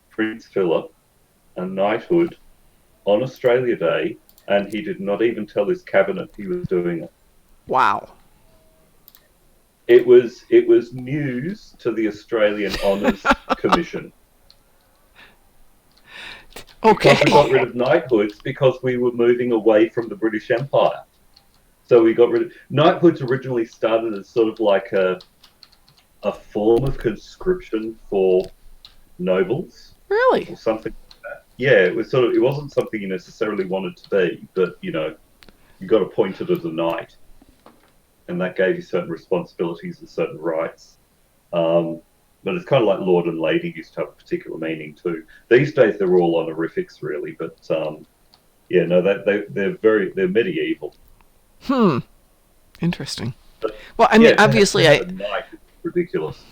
Prince Philip a knighthood on Australia Day, and he did not even tell his cabinet he was doing it. Wow. It was news to the Australian Honours Commission. Okay. Because we got rid of knighthoods because we were moving away from the British Empire. So we got rid of knighthoods. Originally started as sort of like a form of conscription for nobles. Really? Or something like that. Yeah, it wasn't something you necessarily wanted to be, but you got appointed as a knight, and that gave you certain responsibilities and certain rights. But it's kind of like lord and lady used to have a particular meaning too. These days they're all honorifics really, but they're medieval. Interesting. Well, I mean, obviously, a knight is ridiculous.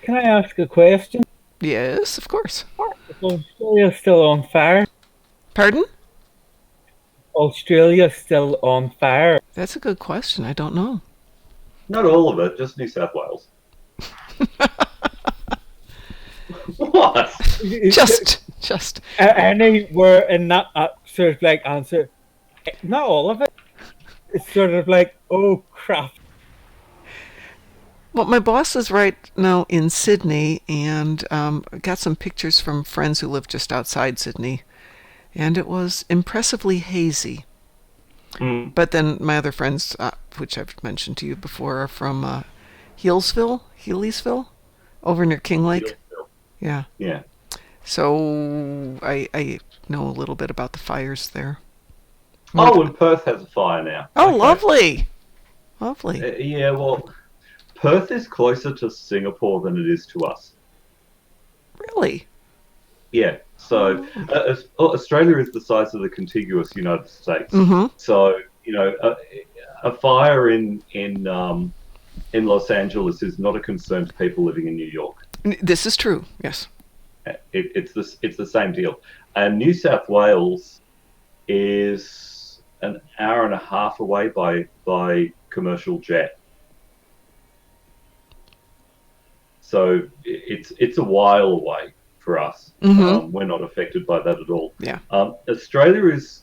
Can I ask a question? Yes, of course. Is Australia still on fire? Pardon? Australia still on fire? That's a good question. I don't know. Not all of it, just New South Wales. What? Just. Anywhere in that sort of like answer. Not all of it. It's sort of like, oh crap. Well, my boss is right now in Sydney, and got some pictures from friends who live just outside Sydney, and it was impressively hazy. But then my other friends, which I've mentioned to you before, are from Healesville, over near King Lake. Yeah. Yeah. So I know a little bit about the fires there. And Perth has a fire now. Oh, okay. Lovely. Yeah, well, Perth is closer to Singapore than it is to us. Really? Yeah. So Australia is the size of the contiguous United States. Mm-hmm. So a fire in Los Angeles is not a concern to people living in New York. This is true. Yes. It's the same deal. And New South Wales is an hour and a half away by commercial jet. So it's a while away for us. Mm-hmm. We're not affected by that at all. Yeah. Australia is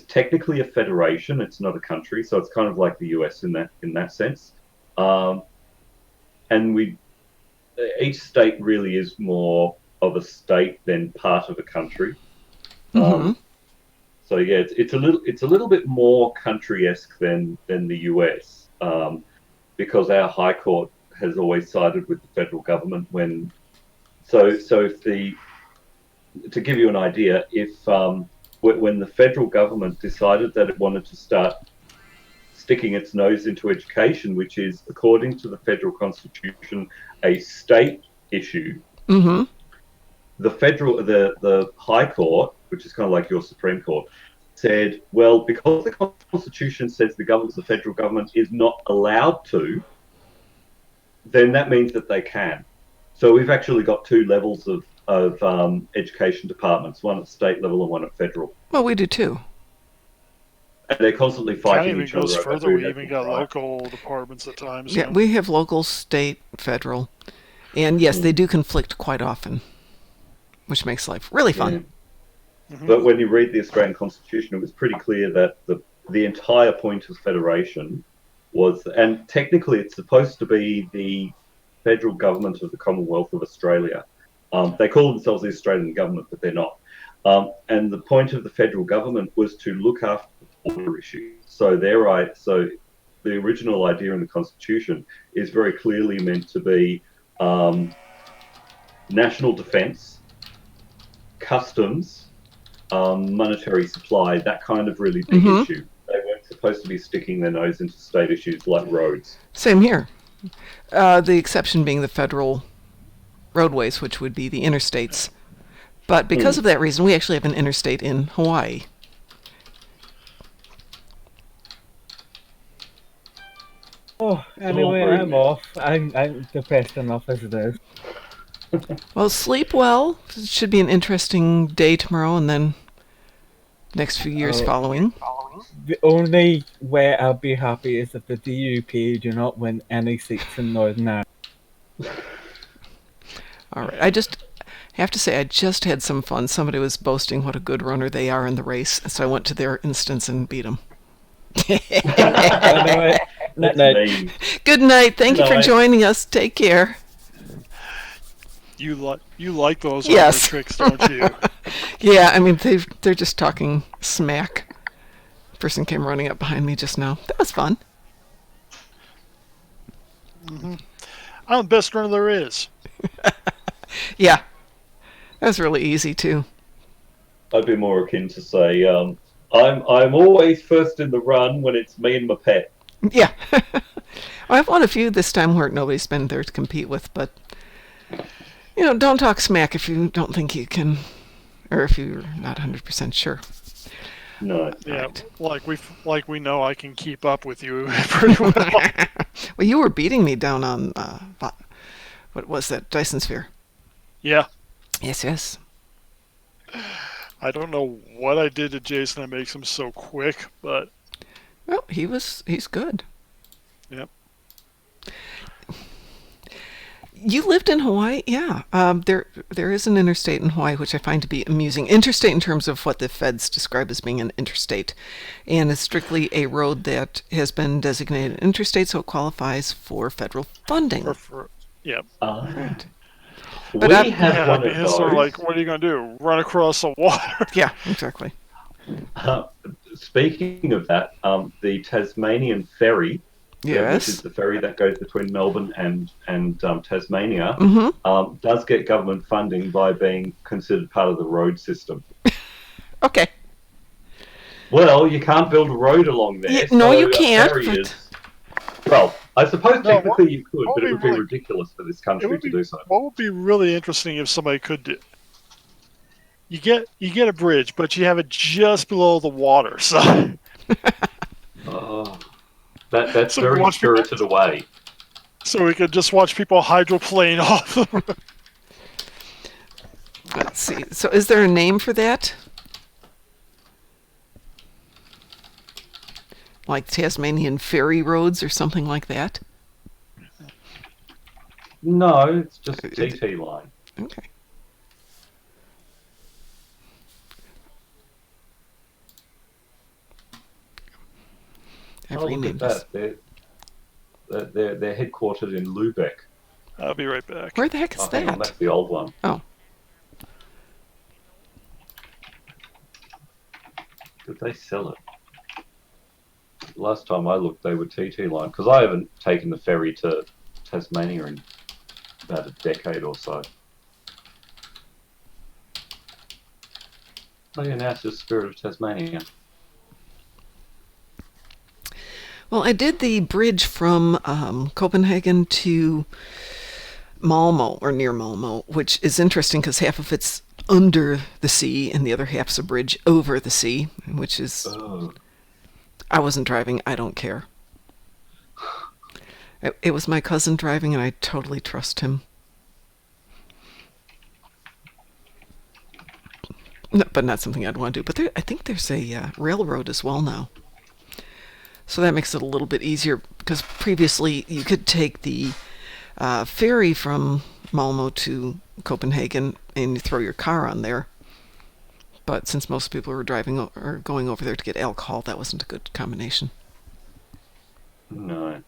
technically a federation. It's not a country, so it's kind of like the US in that sense. And each state really is more of a state than part of a country. Mm-hmm. So yeah, it's a little bit more country-esque than the US, because our High Court has always sided with the federal government when. So to give you an idea, if when the federal government decided that it wanted to start sticking its nose into education, which is, according to the federal constitution, a state issue. Mm-hmm. The High Court, which is kind of like your Supreme Court, said, well, because the Constitution says the federal government is not allowed to, then that means that they can. So we've actually got two levels of education departments, one at state level and one at federal. Well, we do too. And they're constantly fighting each other. Further, we even got local departments at times. Yeah, we have local, state, federal. And yes, they do conflict quite often, which makes life really fun. Yeah. Mm-hmm. But when you read the Australian Constitution, it was pretty clear that the entire point of federation was, and technically it's supposed to be the federal government of the Commonwealth of Australia. They call themselves the Australian government, but they're not. And the point of the federal government was to look after border issues. So the original idea in the Constitution is very clearly meant to be national defence, customs, monetary supply, that kind of really big issue. They weren't supposed to be sticking their nose into state issues like roads. Same here. The exception being the federal roadways, which would be the interstates. But because of that reason, we actually have an interstate in Hawaii. Oh, anyway, I'm off. I'm depressed enough as it is. Well, sleep well. It should be an interesting day tomorrow, and then next few years following. The only way I'll be happy is if the DUP do not win any seats in Northern Ireland. All right. I just have to say, I just had some fun. Somebody was boasting what a good runner they are in the race, so I went to their instance and beat them. Anyway, night. Good night. Thank you for joining us. Take care. You like those Yes. tricks, don't you? Yeah, I mean, they're just talking smack. Person came running up behind me just now. That was fun. I'm the best runner there is. Yeah. That was really easy, too. I'd be more akin to say, I'm always first in the run when it's me and my pet. Yeah. I've won a few this time where nobody's been there to compete with, but, don't talk smack if you don't think you can, or if you're not 100% sure. No. Yeah, like we know I can keep up with you pretty well. Well, you were beating me down on, what was that, Dyson Sphere? Yeah. Yes. I don't know what I did to Jason that makes him so quick, but... Well, he's good. Yep. You lived in Hawaii? Yeah. There is an interstate in Hawaii, which I find to be amusing. Interstate in terms of what the feds describe as being an interstate. And it's strictly a road that has been designated interstate, so it qualifies for federal funding. Yep. Right. But we have one of those. So, what are you going to do? Run across the water? Yeah, exactly. Speaking of that, the Tasmanian ferry, yes, which is the ferry that goes between Melbourne and Tasmania, does get government funding by being considered part of the road system. Okay. Well, you can't build a road along there. Yeah, no, you can't. Well, I suppose technically you could, but it would be ridiculous for this country to do so. What would be really interesting if somebody could do? You get a bridge, but you have it just below the water, so. That's very spirited away. So we could just watch people hydroplane off the road. Let's see. So is there a name for that? Like Tasmanian ferry roads or something like that? No, it's just a TT line. Okay. Look at that. They're headquartered in Lubeck. I'll be right back. Where the heck is that? Hang on, that's the old one. Oh. Did they sell it? Last time I looked, they were TT line, because I haven't taken the ferry to Tasmania in about a decade or so. Oh yeah, now it's just Spirit of Tasmania. Well, I did the bridge from Copenhagen to Malmo, or near Malmo, which is interesting because half of it's under the sea and the other half's a bridge over the sea, which is... Oh. I wasn't driving. I don't care. It was my cousin driving, and I totally trust him. No, but not something I'd want to do. But I think there's a railroad as well now. So that makes it a little bit easier, because previously you could take the ferry from Malmo to Copenhagen and you throw your car on there. But since most people were driving or going over there to get alcohol, that wasn't a good combination. No.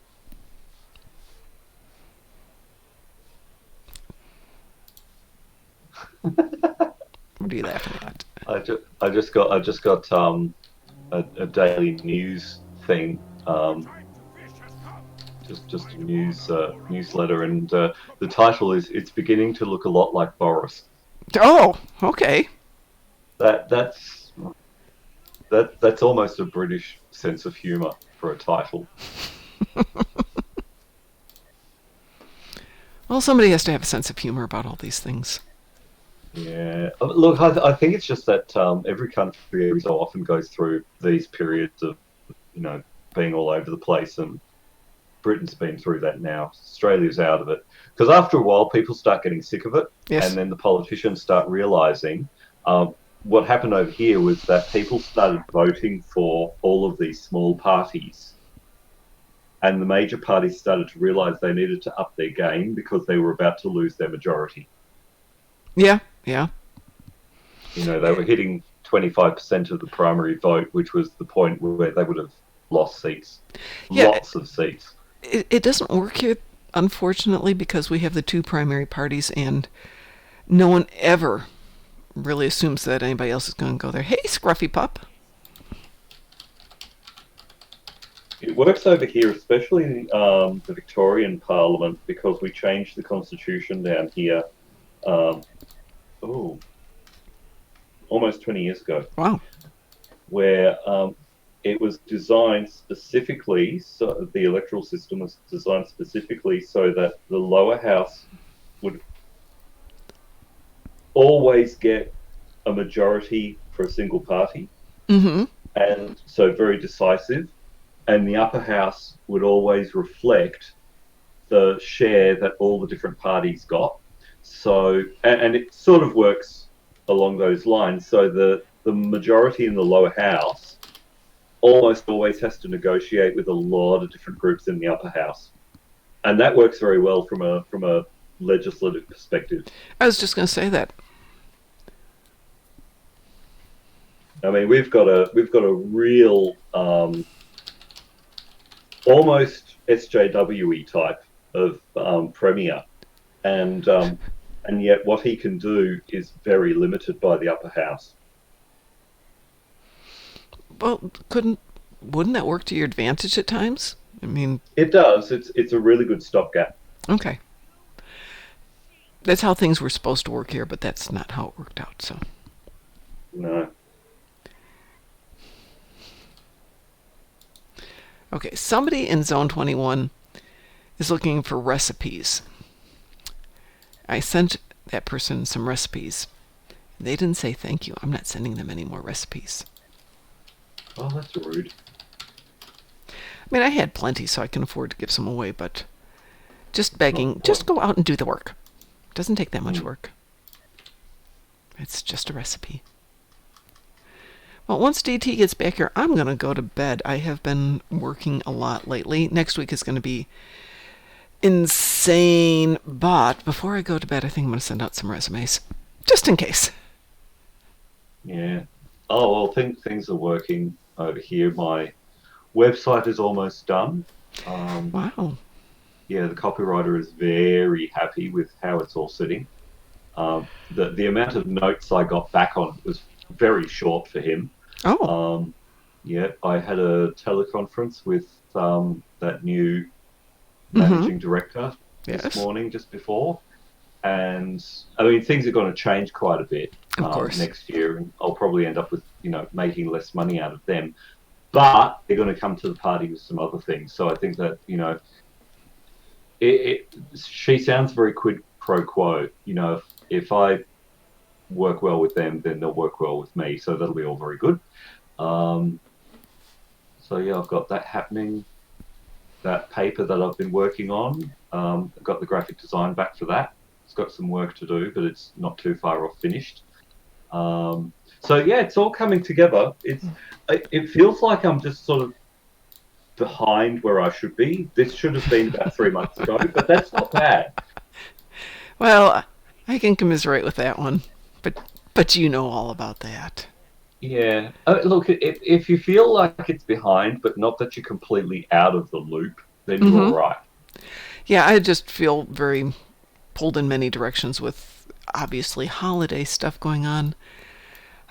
What are you laughing at? I just got a daily news thing. Just a newsletter, and the title is "It's beginning to look a lot like Boris." Oh, okay. That's almost a British sense of humour for a title. Well, somebody has to have a sense of humor about all these things. Yeah, look, I think it's just that every country every so often goes through these periods of, being all over the place, and Britain's been through that now. Australia's out of it because after a while, people start getting sick of it, Yes. and then the politicians start realising. What happened over here was that people started voting for all of these small parties, and the major parties started to realise they needed to up their game because they were about to lose their majority. Yeah. They were hitting 25% of the primary vote, which was the point where they would have lost seats. Yeah, Lots of seats. It doesn't work here, unfortunately, because we have the two primary parties, and no one ever really assumes that anybody else is going to go there. Hey, scruffy pup. It works over here, especially in the Victorian Parliament, because we changed the constitution down here almost 20 years ago. Wow. Where it was designed specifically, so the electoral system was designed specifically so that the lower house would always get a majority for a single party. Mm-hmm. And so very decisive. And the upper house would always reflect the share that all the different parties got. So, and it sort of works along those lines. So the majority in the lower house almost always has to negotiate with a lot of different groups in the upper house. And that works very well from a legislative perspective. I was just going to say that. I mean, we've got a real almost SJW-y type of premier, and yet what he can do is very limited by the upper house. Well, wouldn't that work to your advantage at times? I mean, it does. It's a really good stopgap. Okay. That's how things were supposed to work here, but that's not how it worked out. So. No. Okay, somebody in Zone 21 is looking for recipes. I sent that person some recipes. They didn't say thank you. I'm not sending them any more recipes. Oh, that's rude. I mean, I had plenty, so I can afford to give some away, but just begging, just go out and do the work. Doesn't take that much work. It's just a recipe. Well, once DT gets back here, I'm going to go to bed. I have been working a lot lately. Next week is going to be insane. But before I go to bed, I think I'm going to send out some resumes. Just in case. Yeah. Oh, well, things are working over here. My website is almost done. Wow. Yeah, the copywriter is very happy with how it's all sitting. The amount of notes I got back on it was very short for him. Oh. Yeah, I had a teleconference with that new managing director this morning, just before. And, I mean, things are going to change quite a bit next year. And I'll probably end up with, making less money out of them. But they're going to come to the party with some other things. So I think that, she sounds very quid pro quo. If I work well with them, then they'll work well with me. So that'll be all very good. So yeah, I've got that happening. That paper that I've been working on, I've got the graphic design back for that. It's got some work to do, but it's not too far off finished. So yeah, it's all coming together. It feels like I'm just sort of behind where I should be. This should have been about 3 months ago, but that's not bad. Well, I can commiserate with that one, but you know all about that. Yeah. Look, if you feel like it's behind, but not that you're completely out of the loop, then you're all right. Yeah, I just feel very pulled in many directions with obviously holiday stuff going on.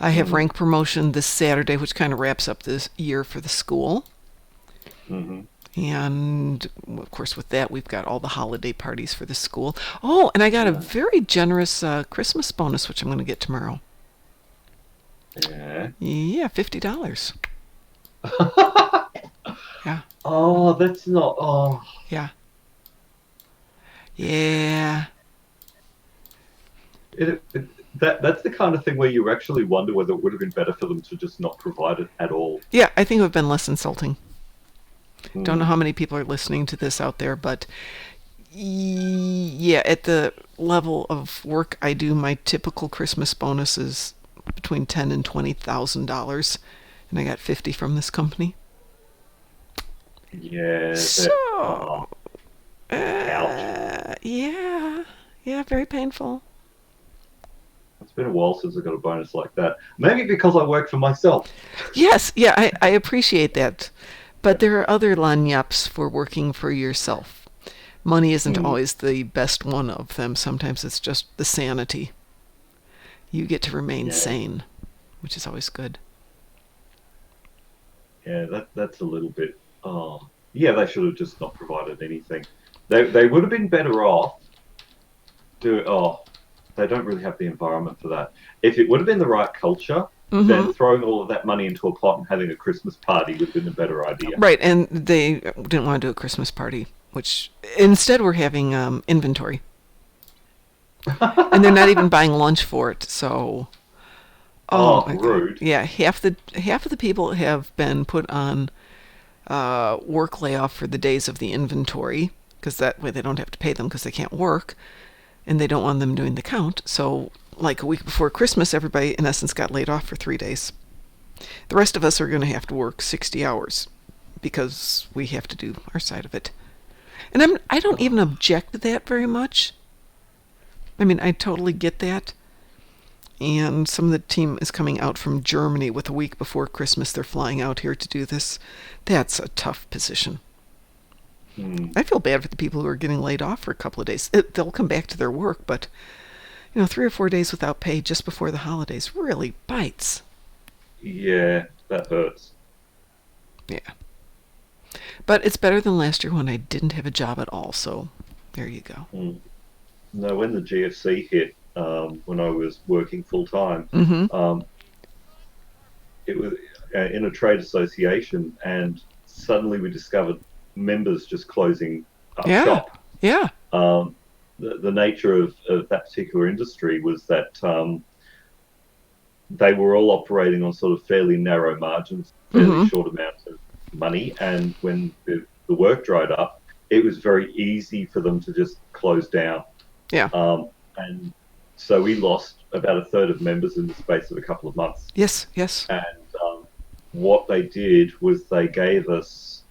I have rank promotion this Saturday, which kind of wraps up this year for the school. Mm-hmm. And, of course, with that, we've got all the holiday parties for the school. Oh, and I got a very generous Christmas bonus, which I'm going to get tomorrow. Yeah. Yeah, $50. Yeah. Oh, that's not. Oh. Yeah. Yeah. That's the kind of thing where you actually wonder whether it would have been better for them to just not provide it at all. Yeah, I think it would have been less insulting. Don't know Mm. how many people are listening to this out there, but yeah, at the level of work I do, my typical Christmas bonus is between $10,000 and $20,000, and I got 50 from this company. Yeah. So, Ouch. yeah, very painful. It's been a while since I got a bonus like that. Maybe because I work for myself. Yes, yeah, I appreciate that, but there are other lagniaps for working for yourself. Money isn't always the best one of them. Sometimes it's just the sanity. You get to remain sane, which is always good. Yeah, that's a little bit. Oh, yeah, they should have just not provided anything. They would have been better off. They don't really have the environment for that. If it would have been the right culture, then throwing all of that money into a pot and having a Christmas party would have been a better idea. Right, and they didn't want to do a Christmas party, which instead we're having inventory. And they're not even buying lunch for it, so... Oh, my God. rude. Yeah, half of the people have been put on work layoff for the days of the inventory, because that way they don't have to pay them because they can't work, and they don't want them doing the count. So, like a week before Christmas, everybody in essence got laid off for 3 days. The rest of us are going to have to work 60 hours because we have to do our side of it. And I don't even object to that very much. I mean, I totally get that. And some of the team is coming out from Germany with a week before Christmas. They're flying out here to do this. That's a tough position. I feel bad for the people who are getting laid off for a couple of days. They'll come back to their work, but 3 or 4 days without pay just before the holidays really bites. Yeah, that hurts. Yeah. But it's better than last year when I didn't have a job at all, so there you go. No, when the GFC hit, when I was working full time, it was in a trade association, and suddenly we discovered members just closing up shop. Yeah. The nature of that particular industry was that they were all operating on sort of fairly narrow margins, fairly short amounts of money, and when the work dried up, it was very easy for them to just close down. Yeah. And so we lost about a third of members in the space of a couple of months. Yes. And what they did was they gave us,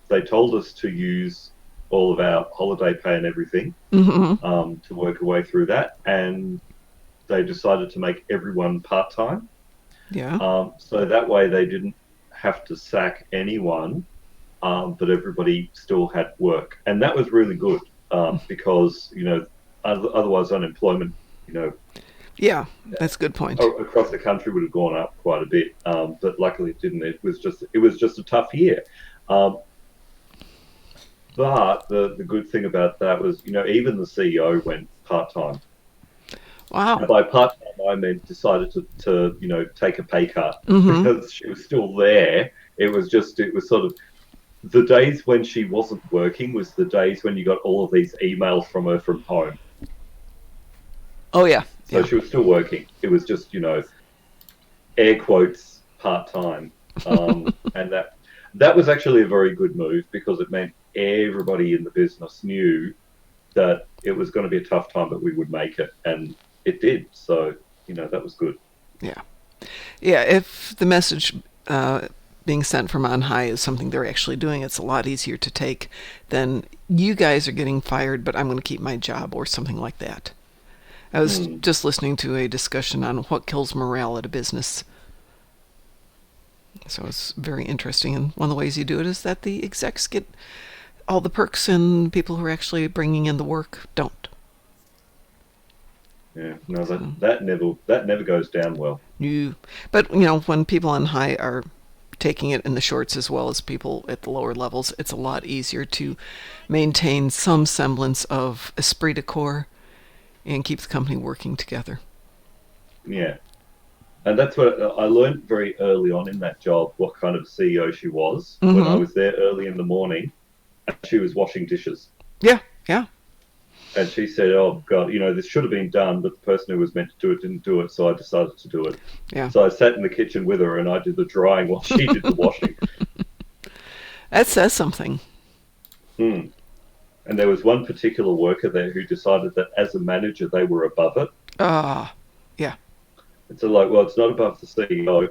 they told us to use all of our holiday pay and everything to work our way through that. And they decided to make everyone part-time. Yeah. So that way they didn't have to sack anyone, but everybody still had work. And that was really good because, otherwise unemployment, Yeah, that's a good point. across the country would have gone up quite a bit. But luckily it didn't. It was just a tough year. But the good thing about that was, even the CEO went part-time. Wow. And by part-time, I meant decided to take a pay cut because she was still there. It was sort of the days when she wasn't working was the days when you got all of these emails from her from home. Oh, yeah. So she was still working. It was just, air quotes, part-time. And that was actually a very good move because it meant everybody in the business knew that it was going to be a tough time, but we would make it. And it did. So, that was good. Yeah. Yeah, if the message being sent from on high is something they're actually doing, it's a lot easier to take than you guys are getting fired, but I'm going to keep my job or something like that. I was just listening to a discussion on what kills morale at a business. So it's very interesting. And one of the ways you do it is that the execs get all the perks and people who are actually bringing in the work don't. Yeah, no, that never goes down well. But when people on high are taking it in the shorts as well as people at the lower levels, it's a lot easier to maintain some semblance of esprit de corps and keep the company working together. Yeah. And that's what I learned very early on in that job, what kind of CEO she was. When I was there early in the morning, and she was washing dishes. Yeah, yeah. And she said, "Oh God, this should have been done, but the person who was meant to do it didn't do it, so I decided to do it." Yeah. So I sat in the kitchen with her, and I did the drying while she did the washing. That says something. And there was one particular worker there who decided that as a manager they were above it. Yeah. It's like, well, it's not above the CEO.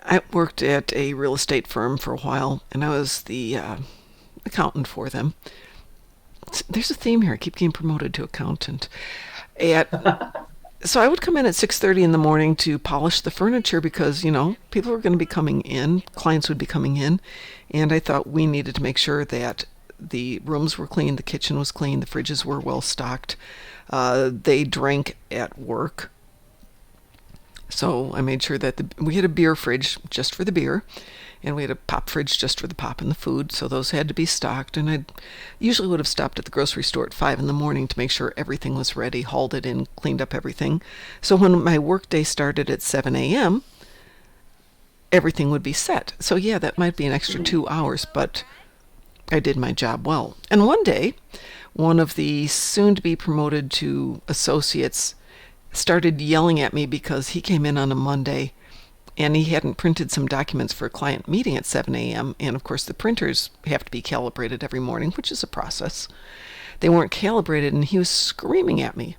I worked at a real estate firm for a while, and I was the accountant for them. There's a theme here. I keep getting promoted to accountant. So I would come in at 6:30 in the morning to polish the furniture because, people were going to be coming in, clients would be coming in, and I thought we needed to make sure that the rooms were clean, the kitchen was clean, the fridges were well stocked. They drank at work. So I made sure that we had a beer fridge just for the beer, and we had a pop fridge just for the pop and the food, so those had to be stocked. And I usually would have stopped at the grocery store at 5 in the morning to make sure everything was ready, hauled it in, cleaned up everything. So when my work day started at 7 a.m., everything would be set. So yeah, that might be an extra 2 hours, but I did my job well. And one day, one of the soon-to-be promoted to associates started yelling at me because he came in on a Monday and he hadn't printed some documents for a client meeting at 7 a.m. And of course the printers have to be calibrated every morning, which is a process. They weren't calibrated and he was screaming at me.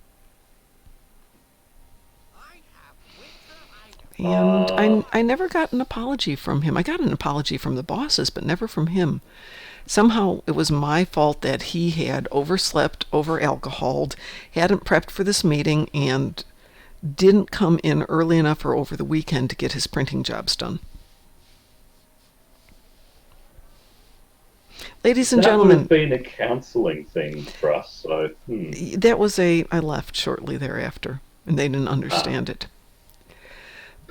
And I never got an apology from him. I got an apology from the bosses, but never from him. Somehow it was my fault that he had overslept, over-alcoholed, hadn't prepped for this meeting, and didn't come in early enough or over the weekend to get his printing jobs done. Ladies and gentlemen... That would have been a counselling thing for us, so... That was I left shortly thereafter, and they didn't understand it.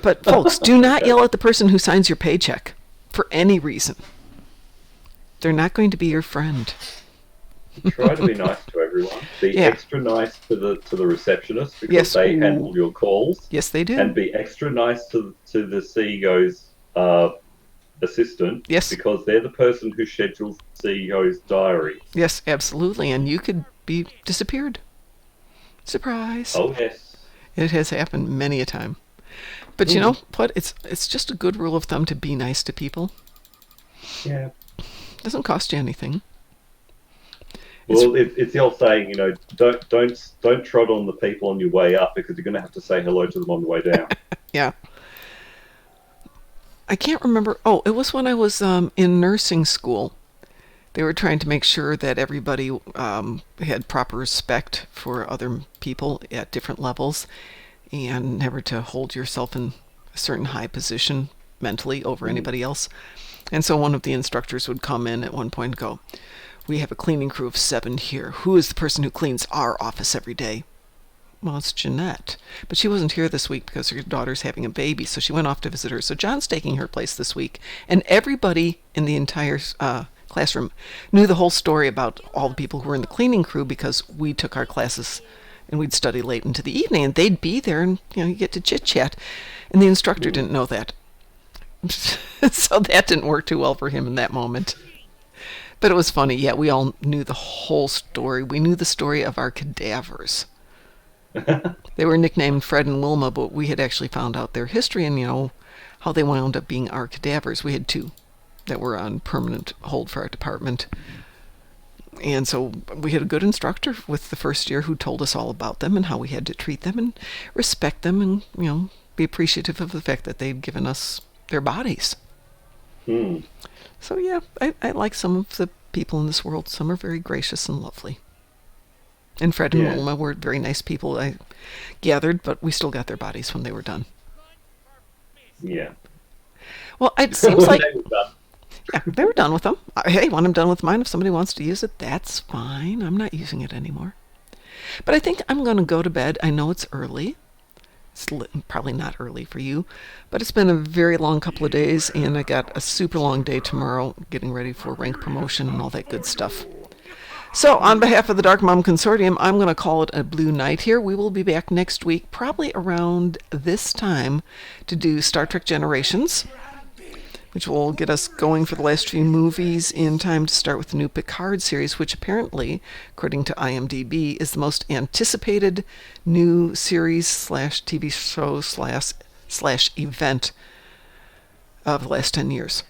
But folks, do not yell at the person who signs your paycheck for any reason. They're not going to be your friend. Try to be nice to everyone. Be extra nice to the receptionist because they handle your calls. Yes, they do. And be extra nice to the CEO's assistant. Yes. Because they're the person who schedules the CEO's diary. Yes, absolutely. And you could be disappeared. Surprise. Oh, yes. It has happened many a time. But you know what? It's just a good rule of thumb to be nice to people. Yeah. Doesn't cost you anything. Well, it's the old saying, don't trot on the people on your way up because you're going to have to say hello to them on the way down. Yeah. I can't remember. Oh, it was when I was in nursing school. They were trying to make sure that everybody had proper respect for other people at different levels and never to hold yourself in a certain high position mentally over anybody else. And so one of the instructors would come in at one point and go, "We have a cleaning crew of 7 here. Who is the person who cleans our office every day?" "Well, it's Jeanette. But she wasn't here this week because her daughter's having a baby, so she went off to visit her. So John's taking her place this week." And everybody in the entire classroom knew the whole story about all the people who were in the cleaning crew because we took our classes and we'd study late into the evening, and they'd be there and, you get to chit-chat. And the instructor didn't know that. So that didn't work too well for him in that moment. But it was funny. Yeah, we all knew the whole story. We knew the story of our cadavers. They were nicknamed Fred and Wilma, but we had actually found out their history and, how they wound up being our cadavers. We had 2 that were on permanent hold for our department. And so we had a good instructor with the first year who told us all about them and how we had to treat them and respect them and, be appreciative of the fact that they'd given us their bodies. So yeah, I like some of the people in this world. Some are very gracious and lovely. And Fred and Wilma were very nice people, I gathered, but we still got their bodies when they were done. Yeah. Well, it seems like... Yeah, they were done with them. Hey, when I'm done with mine, if somebody wants to use it, that's fine. I'm not using it anymore. But I think I'm going to go to bed. I know it's early. It's probably not early for you, but it's been a very long couple of days, and I got a super long day tomorrow getting ready for rank promotion and all that good stuff. So, on behalf of the Darkmom Consortium, I'm going to call it a blue night here. We will be back next week, probably around this time, to do Star Trek Generations, which will get us going for the last few movies in time to start with the new Picard series, which apparently, according to IMDb, is the most anticipated new series slash TV show slash event of the last 10 years.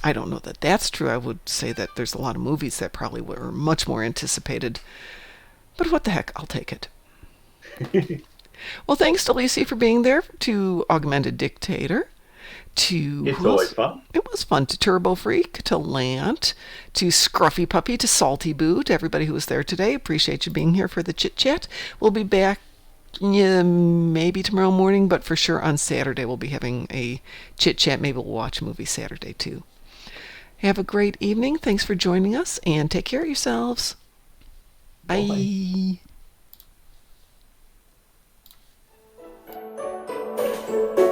I don't know that that's true. I would say that there's a lot of movies that probably were much more anticipated. But what the heck, I'll take it. Well, thanks to Lacey for being there, to Augmented Dictator, to... It's always fun. It was fun. To Turbo Freak, to Lant, to Scruffy Puppy, to Salty Boo, to everybody who was there today. Appreciate you being here for the chit-chat. We'll be back maybe tomorrow morning, but for sure on Saturday we'll be having a chit-chat. Maybe we'll watch a movie Saturday, too. Have a great evening. Thanks for joining us, and take care of yourselves. Bye. Bye.